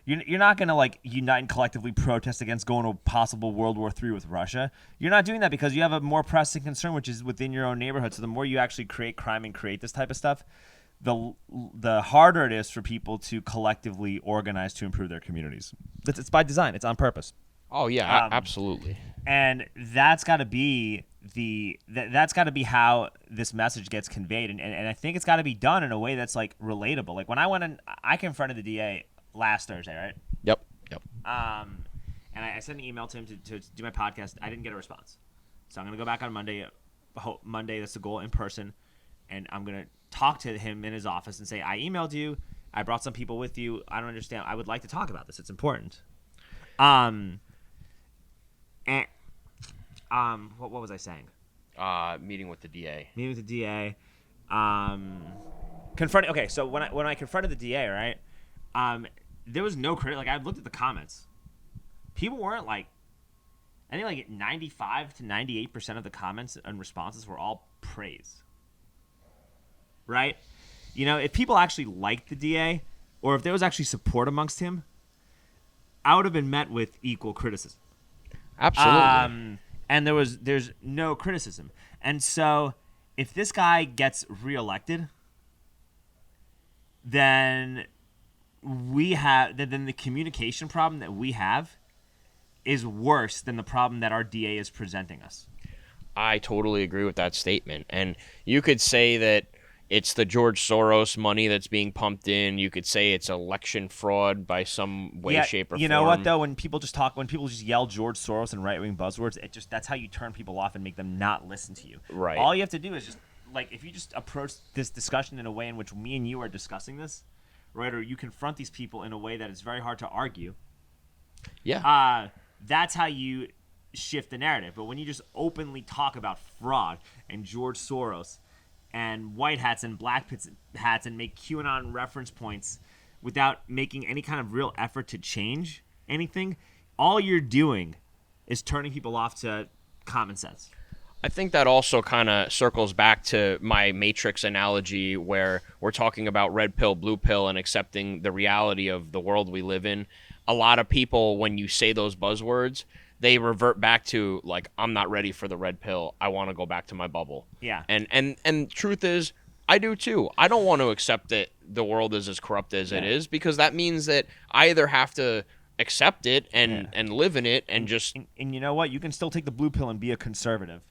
You're not going to unite and collectively protest against going to a possible World War III with Russia. You're not doing that because you have a more pressing concern, which is within your own neighborhood. So the more you actually create crime and create this type of stuff, the harder it is for people to collectively organize to improve their communities. It's by design. It's on purpose. Oh yeah, absolutely. And that's got to be how this message gets conveyed. And I think it's got to be done in a way that's relatable. When I confronted the DA last Thursday, right? Yep. And I sent an email to him to do my podcast. I didn't get a response. So I'm going to go back on Monday. Monday, that's the goal, in person. And I'm going to talk to him in his office and say, I emailed you. I brought some people with you. I don't understand. I would like to talk about this. It's important. What was I saying? Meeting with the DA. Meeting with the DA. Confronting. Okay, so when I confronted the DA, right? There was no credit. Like, I looked at the comments. People weren't like. I think like 95 to 98% of the comments and responses were all praise. Right? You know, if people actually liked the DA, or if there was actually support amongst him, I would have been met with equal criticism. Absolutely. And there's no criticism. And so if this guy gets reelected, then then the communication problem that we have is worse than the problem that our DA is presenting us. I totally agree with that statement. And you could say that it's the George Soros money that's being pumped in. You could say it's election fraud by some way, shape, or form. You know what, though? When people just yell George Soros and right-wing buzzwords, that's how you turn people off and make them not listen to you. Right. All you have to do is just, like, if you just approach this discussion in a way in which me and you are discussing this, right, or you confront these people in a way that is very hard to argue. Yeah. That's how you shift the narrative. But when you just openly talk about fraud and George Soros and white hats and black hats and make QAnon reference points without making any kind of real effort to change anything, all you're doing is turning people off to common sense. I think that also kind of circles back to my Matrix analogy where we're talking about red pill, blue pill, and accepting the reality of the world we live in. A lot of people, when you say those buzzwords, they revert back to, like, I'm not ready for the red pill. I want to go back to my bubble. Yeah. And truth is, I do too. I don't want to accept that the world is as corrupt as it is, because that means that I either have to accept it and live in it and just... And you know what? You can still take the blue pill and be a conservative,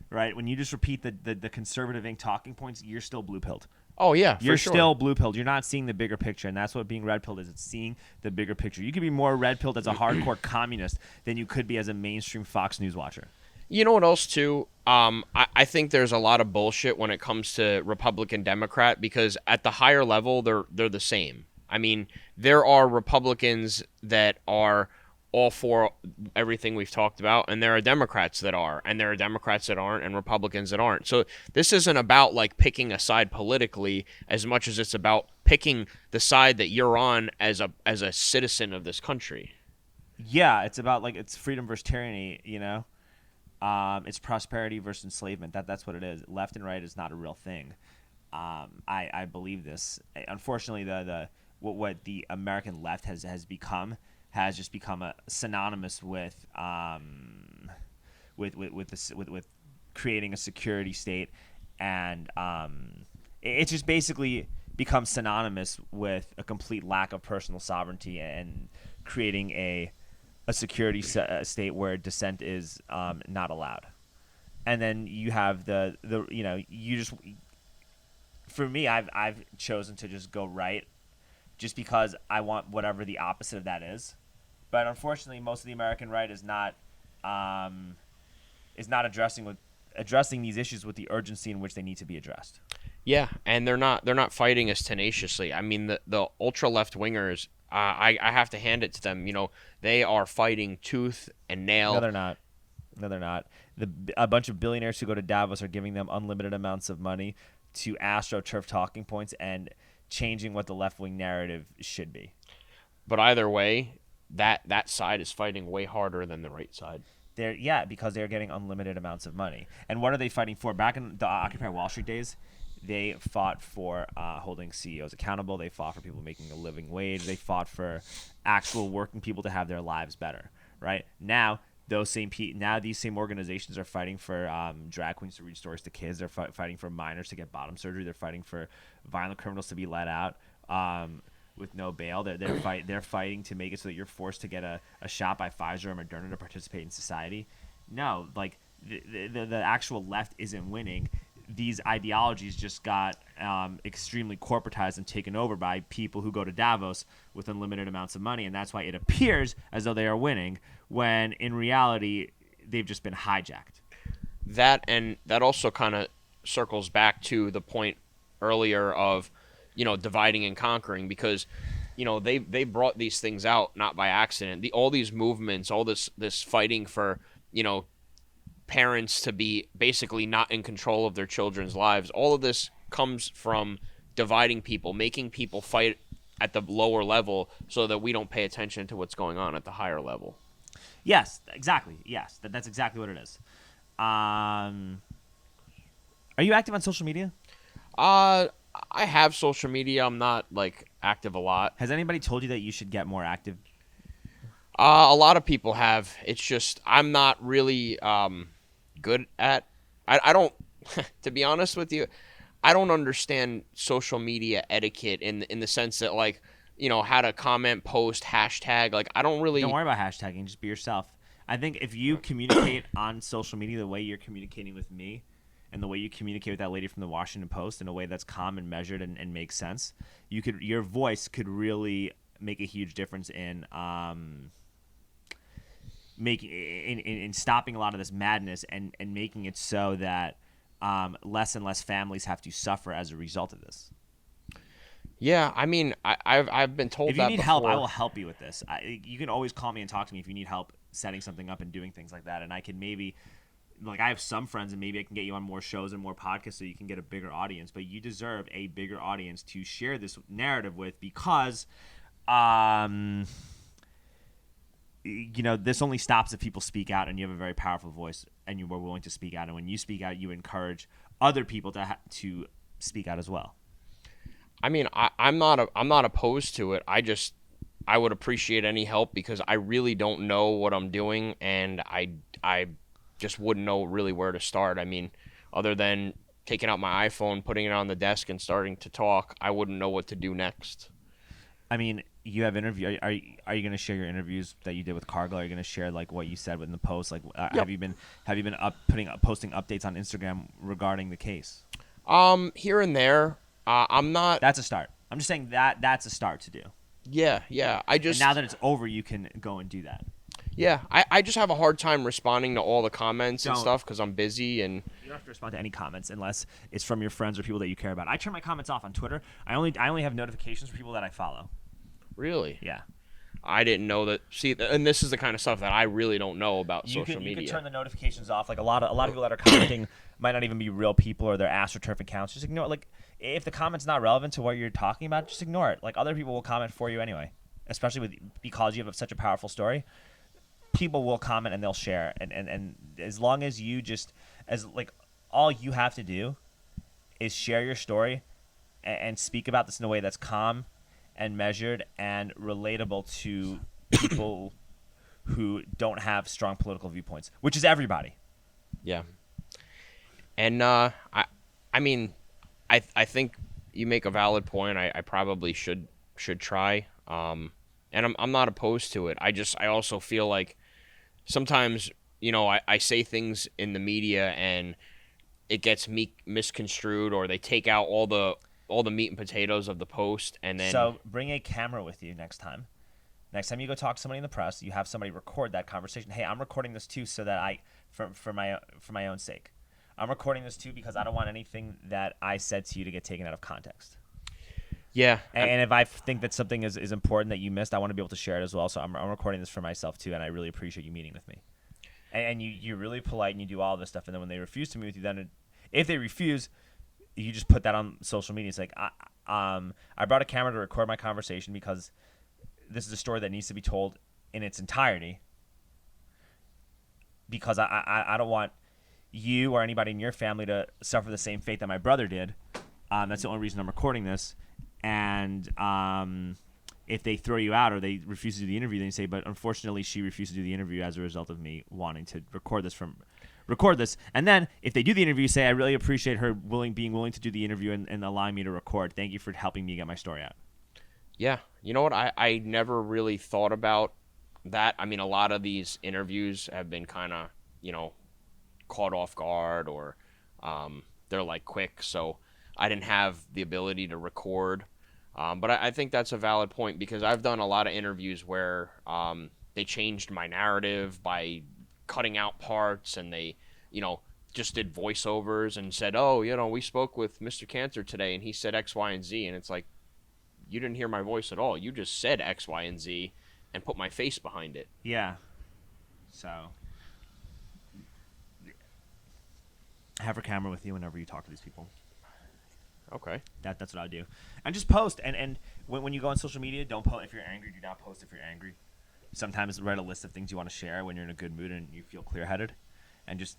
right? When you just repeat the conservative Inc. talking points, you're still blue-pilled. Oh, yeah, You're for sure. still blue-pilled. You're not seeing the bigger picture, and that's what being red-pilled is. It's seeing the bigger picture. You could be more red-pilled as a hardcore communist than you could be as a mainstream Fox News watcher. You know what else, too? I think there's a lot of bullshit when it comes to Republican, Democrat, because at the higher level, they're the same. I mean, there are Republicans that are all for everything we've talked about, and there are Democrats that are, and there are Democrats that aren't, and Republicans that aren't. So this isn't about, like, picking a side politically as much as it's about picking the side that you're on as a citizen of this country. Yeah, it's about, like, it's freedom versus tyranny, you know? It's prosperity versus enslavement. That's what it is. Left and right is not a real thing. I believe this. Unfortunately, what the American left has just become a synonymous with creating a security state, and it just basically becomes synonymous with a complete lack of personal sovereignty and creating a security state where dissent is not allowed. And then you have for me, I've chosen to just go right, just because I want whatever the opposite of that is. But unfortunately, most of the American right is not addressing these issues with the urgency in which they need to be addressed. Yeah, and they're not fighting as tenaciously. I mean, the ultra left wingers, I have to hand it to them. You know, they are fighting tooth and nail. No, they're not. A bunch of billionaires who go to Davos are giving them unlimited amounts of money to AstroTurf talking points and changing what the left-wing narrative should be. But either way, that side is fighting way harder than the right side. Because they're getting unlimited amounts of money. And what are they fighting for? Back in the Occupy Wall Street days, they fought for holding CEOs accountable. They fought for people making a living wage. They fought for actual working people to have their lives better. Right now, these same organizations are fighting for drag queens to read stories to kids. They're fighting for minors to get bottom surgery. They're fighting for violent criminals to be let out with no bail. They're fighting to make it so that you're forced to get a shot by Pfizer or Moderna to participate in society. No, like the actual left isn't winning. these ideologies just got extremely corporatized and taken over by people who go to Davos with unlimited amounts of money, and that's why it appears as though they are winning, when in reality they've just been hijacked. That also kind of circles back to the point earlier of, dividing and conquering, because, they brought these things out not by accident. All these movements, all this fighting for, parents to be basically not in control of their children's lives. All of this comes from dividing people, making people fight at the lower level so that we don't pay attention to what's going on at the higher level. Yes, exactly. Yes, that's exactly what it is. Are you active on social media? I have social media. I'm not active a lot. Has anybody told you that you should get more active? A lot of people have. It's just I'm not really good at. I don't. To be honest with you, I don't understand social media etiquette in the sense that how to comment, post, hashtag. I don't really. Don't worry about hashtagging. Just be yourself. I think if you communicate on social media the way you're communicating with me, and the way you communicate with that lady from the Washington Post in a way that's calm and measured and makes sense, your voice could really make a huge difference in in stopping a lot of this madness and making it so that less and less families have to suffer as a result of this. Yeah, I mean, I've been told that before. If you need help, I will help you with this. You can always call me and talk to me if you need help setting something up and doing things like that. And I can maybe, I have some friends, and maybe I can get you on more shows and more podcasts so you can get a bigger audience. But you deserve a bigger audience to share this narrative with, because this only stops if people speak out, and you have a very powerful voice and you are willing to speak out. And when you speak out, you encourage other people to speak out as well. I mean, I'm not opposed to it. I would appreciate any help, because I really don't know what I'm doing, and I just wouldn't know really where to start. I mean, other than taking out my iPhone, putting it on the desk, and starting to talk, I wouldn't know what to do next. I mean, you have interview. Are you going to share your interviews that you did with Cargill? Are you going to share what you said in the post? Yep. Have you been posting updates on Instagram regarding the case? Here and there. I'm not. That's a start. I'm just saying that's a start to do. Yeah. And now that it's over, you can go and do that. Yeah, I just have a hard time responding to all the comments and stuff because I'm busy, and you don't have to respond to any comments unless it's from your friends or people that you care about. I turn my comments off on Twitter. I only have notifications for people that I follow. Really? Yeah. I didn't know that. See, and this is the kind of stuff that I really don't know about social media. You can turn the notifications off. A lot of people that are commenting might not even be real people, or their AstroTurf accounts. Just ignore it. If the comment's not relevant to what you're talking about, just ignore it. Other people will comment for you anyway, especially because you have such a powerful story. People will comment and they'll share, and as long as you all you have to do is share your story and speak about this in a way that's calm and measured and relatable to people who don't have strong political viewpoints, which is everybody. Yeah. And I think you make a valid point. I probably should try. And I'm not opposed to it. I also feel like sometimes, I say things in the media and it gets misconstrued, or they take out all the meat and potatoes of the post, and then. So bring a camera with you next time. Next time you go talk to somebody in the press, you have somebody record that conversation. Hey, I'm recording this too, so that for my own sake, I'm recording this too because I don't want anything that I said to you to get taken out of context. Yeah. And if I think that something is important that you missed, I want to be able to share it as well. So I'm recording this for myself too, and I really appreciate you meeting with me. And you're really polite and you do all this stuff, and then when they refuse to meet with you, then if they refuse, you just put that on social media. It's like, I brought a camera to record my conversation because this is a story that needs to be told in its entirety, because I don't want you or anybody in your family to suffer the same fate that my brother did. That's the only reason I'm recording this. And if they throw you out or they refuse to do the interview, then you say, but unfortunately she refused to do the interview as a result of me wanting to record this. And then if they do the interview, say, I really appreciate her being willing to do the interview and allowing me to record. Thank you for helping me get my story out. Yeah. You know what? I never really thought about that. I mean, a lot of these interviews have been kind of, caught off guard, or they're like quick, so I didn't have the ability to record. But I think that's a valid point because I've done a lot of interviews where they changed my narrative by cutting out parts, and they, just did voiceovers and said, oh, we spoke with Mr. Kantor today and he said X, Y, and Z. And it's like, you didn't hear my voice at all. You just said X, Y, and Z and put my face behind it. Yeah. So have a camera with you whenever you talk to these people. Okay. That's what I do. And just post. And when you go on social media, don't post if you're angry. Do not post if you're angry. Sometimes write a list of things you want to share when you're in a good mood and you feel clear-headed. And just,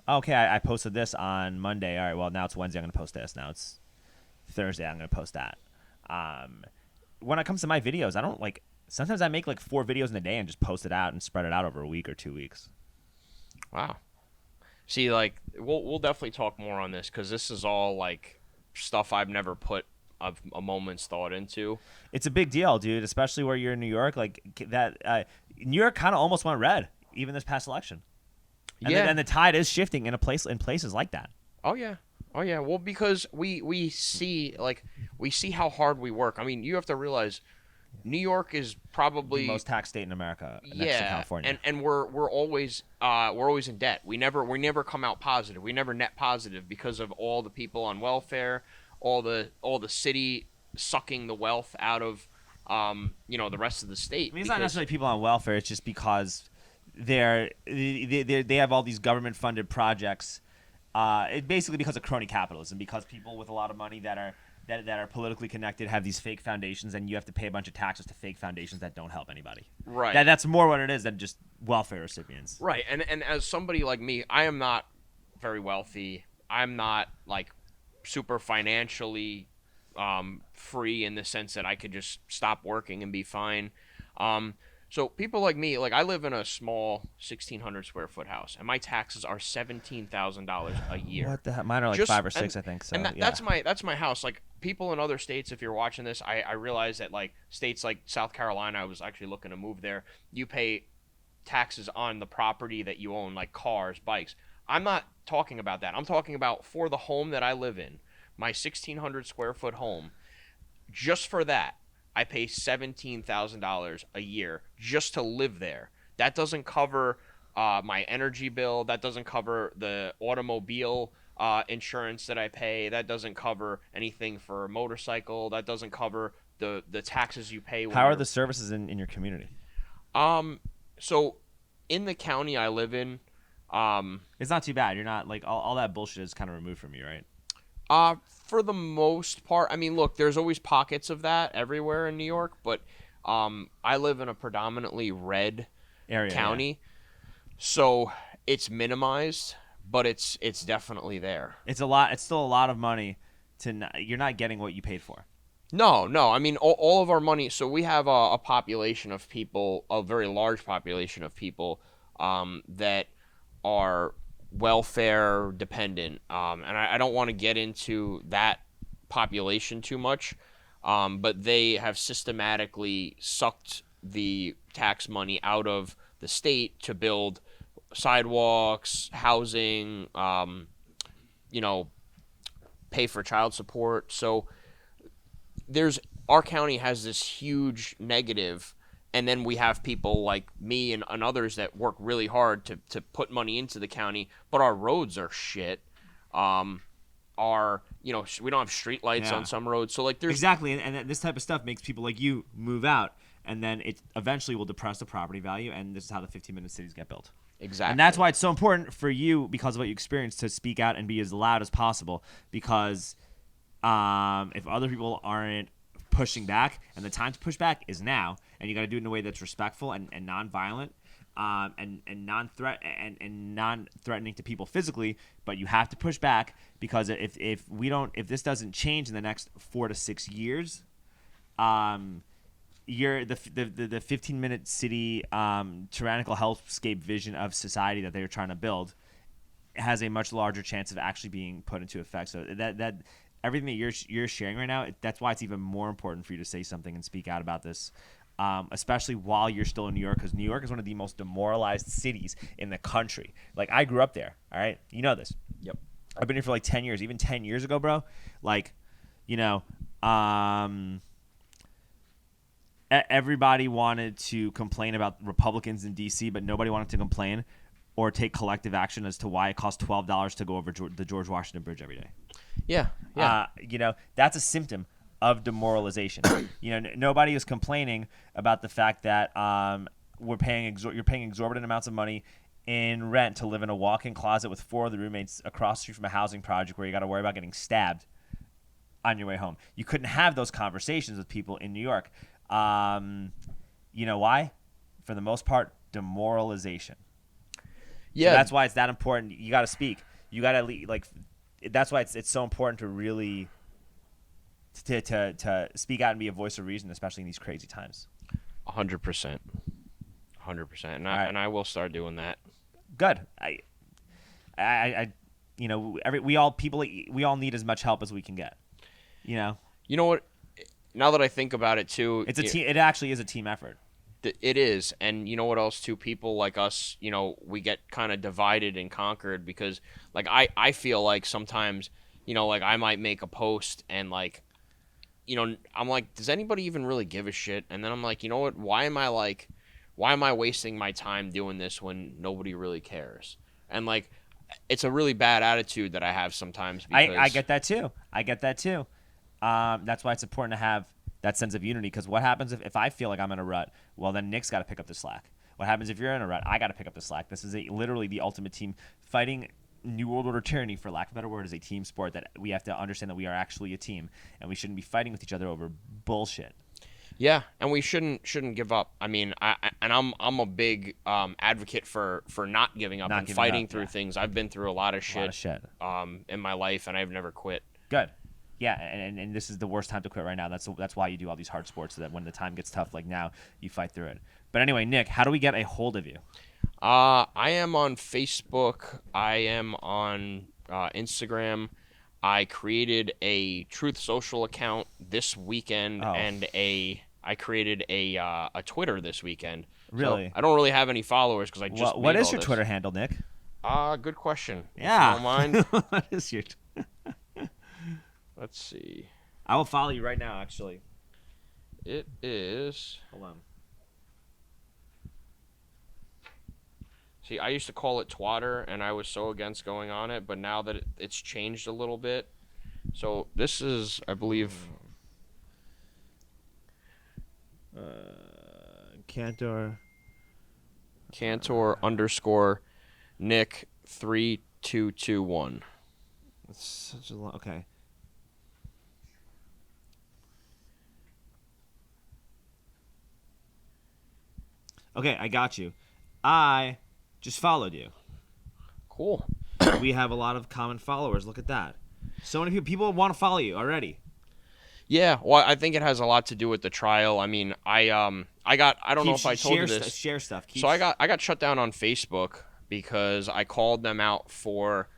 okay, I posted this on Monday. All right, well, now it's Wednesday. I'm going to post this. Now it's Thursday. I'm going to post that. When it comes to my videos, I don't sometimes I make 4 videos in a day and just post it out and spread it out over a week or 2 weeks. Wow. See, we'll definitely talk more on this because this is all stuff I've never put a moment's thought into. It's a big deal, dude, especially where you're in New York. New York kind of almost went red even this past election. And the tide is shifting in places like that. Oh yeah. Well, because we see how hard we work. I mean, you have to realize New York is probably the most taxed state in America next to California. And we're always in debt. We never come out positive. We never net positive because of all the people on welfare, all the city sucking the wealth out of the rest of the state. I mean, it's not necessarily people on welfare. It's just because they have all these government funded projects. It basically because of crony capitalism, because people with a lot of money that are politically connected have these fake foundations, and you have to pay a bunch of taxes to fake foundations that don't help anybody. Right. That's more what it is than just welfare recipients. Right. And as somebody like me, I am not very wealthy. I'm not super financially free in the sense that I could just stop working and be fine. So people like me, I live in a small 1,600 square foot house, and my taxes are $17,000 a year. What the heck? Mine are 5 or 6, I think. So that's my house. People in other states, if you're watching this, I realize that states like South Carolina, I was actually looking to move there. You pay taxes on the property that you own, like cars, bikes. I'm not talking about that. I'm talking about for the home that I live in, my 1,600 square foot home. Just for that, I pay $17,000 a year just to live there. That doesn't cover my energy bill. That doesn't cover the automobile insurance that I pay. That doesn't cover anything for a motorcycle. That doesn't cover the taxes you pay. How are the services in your community? So in the county I live in, it's not too bad. You're not all that bullshit is kind of removed from you, right? For the most part, I mean, look, there's always pockets of that everywhere in New York, but I live in a predominantly red county, so it's minimized, but it's definitely there. It's a lot. It's still a lot of money you're not getting what you paid for. No. I mean, all of our money. So we have a population of people, a very large population of people that are welfare dependent, and I don't want to get into that population too much, but they have systematically sucked the tax money out of the state to build sidewalks, housing, pay for child support. So our county has this huge negative. And then we have people like me and others that work really hard to put money into the county, but our roads are shit. We don't have street lights on some roads. So there's exactly, and this type of stuff makes people like you move out, and then it eventually will depress the property value, and this is how the 15-minute cities get built. Exactly. And that's why it's so important for you, because of what you experienced, to speak out and be as loud as possible, because if other people aren't pushing back, and the time to push back is now, and you got to do it in a way that's respectful and non-violent, and non-threatening to people physically, but you have to push back, because if this doesn't change in the next 4 to 6 years, the 15-minute city tyrannical hellscape vision of society that they're trying to build has a much larger chance of actually being put into effect. So that everything that you're sharing right now, that's why it's even more important for you to say something and speak out about this, especially while you're still in New York, because New York is one of the most demoralized cities in the country. I grew up there, all right? You know this. Yep. I've been here for like 10 years. Even 10 years ago, bro, like, you know, everybody wanted to complain about Republicans in D.C., but nobody wanted to complain or take collective action as to why it costs $12 to go over the George Washington Bridge every day. Yeah. You know, that's a symptom of demoralization. You know, nobody is complaining about the fact that you're paying exorbitant amounts of money in rent to live in a walk-in closet with 4 other roommates across the street from a housing project where you got to worry about getting stabbed on your way home. You couldn't have those conversations with people in New York. You know why? For the most part, demoralization. Yeah, So that's why it's that important. You got to speak. You got to like. That's why it's so important to really to speak out and be a voice of reason, especially in these crazy times. 100%, 100%, and I will start doing that. Good. I you know, we all need as much help as we can get. You know. You know what? Now that I think about it too, it's a team. It actually is a team effort. It is, and you know what else too? People like us, you know, we get kind of divided and conquered because, like, I feel like sometimes, you know, like I might make a post and like, you know, I'm like, does anybody even really give a shit? And then I'm like, you know what? Why am I wasting my time doing this when nobody really cares? And like, it's a really bad attitude that I have sometimes. Because I get that too. That's why it's important to have that sense of unity, because what happens if I feel like I'm in a rut? Well, then Nick's got to pick up the slack. What happens if you're in a rut? I got to pick up the slack. This is literally the ultimate team. Fighting New World Order tyranny, for lack of a better word, is a team sport that we have to understand that we are actually a team, and we shouldn't be fighting with each other over bullshit. Yeah, and we shouldn't give up. I mean, I'm a big advocate for not giving up and fighting through things. I've been through a lot of shit in my life, and I've never quit. Good. Yeah, and this is the worst time to quit right now. That's why you do all these hard sports, so that when the time gets tough, like now, you fight through it. But anyway, Nick, how do we get a hold of you? I am on Facebook. I am on Instagram. I created a Truth Social account this weekend, and I created a Twitter this weekend. Really? So I don't really have any followers because I just made what is all your this. Twitter handle, Nick? Good question. Yeah. If you don't mind. What is your? Let's see. I will follow you right now, actually. It is. Hold on. See, I used to call it Twatter, and I was so against going on it, but now that it's changed a little bit. So this is, I believe... Kantor _ Nick 3221. That's such a long... Okay. Okay, I got you. I just followed you. Cool. We have a lot of common followers. Look at that. So many people want to follow you already. Yeah, well, I think it has a lot to do with the trial. I mean, I don't know if I told you this. Share stuff. So I got shut down on Facebook because I called them out for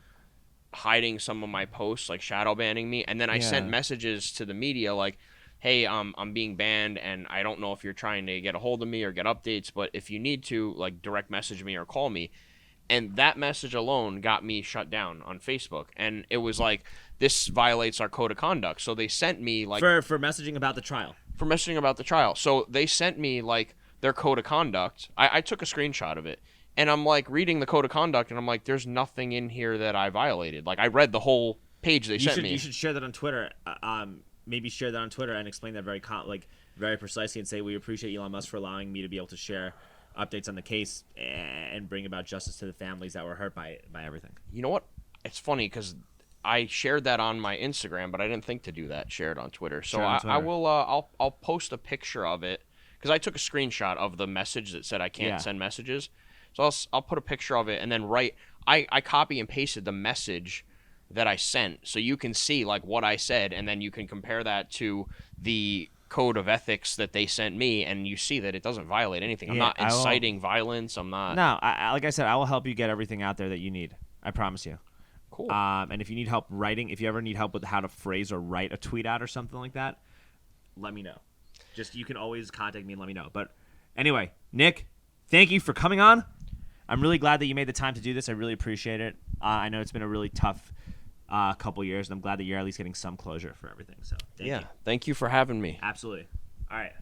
hiding some of my posts, like shadow banning me, and then I sent messages to the media like, hey, I'm being banned, and I don't know if you're trying to get a hold of me or get updates, but if you need to, like, direct message me or call me. And that message alone got me shut down on Facebook. And it was like, this violates our code of conduct. So they sent me, like... For messaging about the trial. For messaging about the trial. So they sent me, like, their code of conduct. I took a screenshot of it. And I'm, like, reading the code of conduct, and I'm like, there's nothing in here that I violated. Like, I read the whole page they sent me. You should share that on Twitter. Maybe share that on Twitter and explain that very precisely and say, we appreciate Elon Musk for allowing me to be able to share updates on the case and bring about justice to the families that were hurt by everything. You know what? It's funny because I shared that on my Instagram, but I didn't think to do that. Share it on Twitter. So I will. I'll post a picture of it because I took a screenshot of the message that said I can't send messages. So I'll put a picture of it and then I copy and pasted the message that I sent, so you can see like what I said, and then you can compare that to the code of ethics that they sent me, and you see that it doesn't violate anything. I'm not inciting violence. I'm not. No, like I said, I will help you get everything out there that you need. I promise you. Cool. And if you need help writing, if you ever need help with how to phrase or write a tweet out or something like that, let me know. You can always contact me and let me know. But anyway, Nick, thank you for coming on. I'm really glad that you made the time to do this. I really appreciate it. I know it's been a really tough couple years, and I'm glad that you're at least getting some closure for everything. So thank you. Thank you for having me. Absolutely. All right.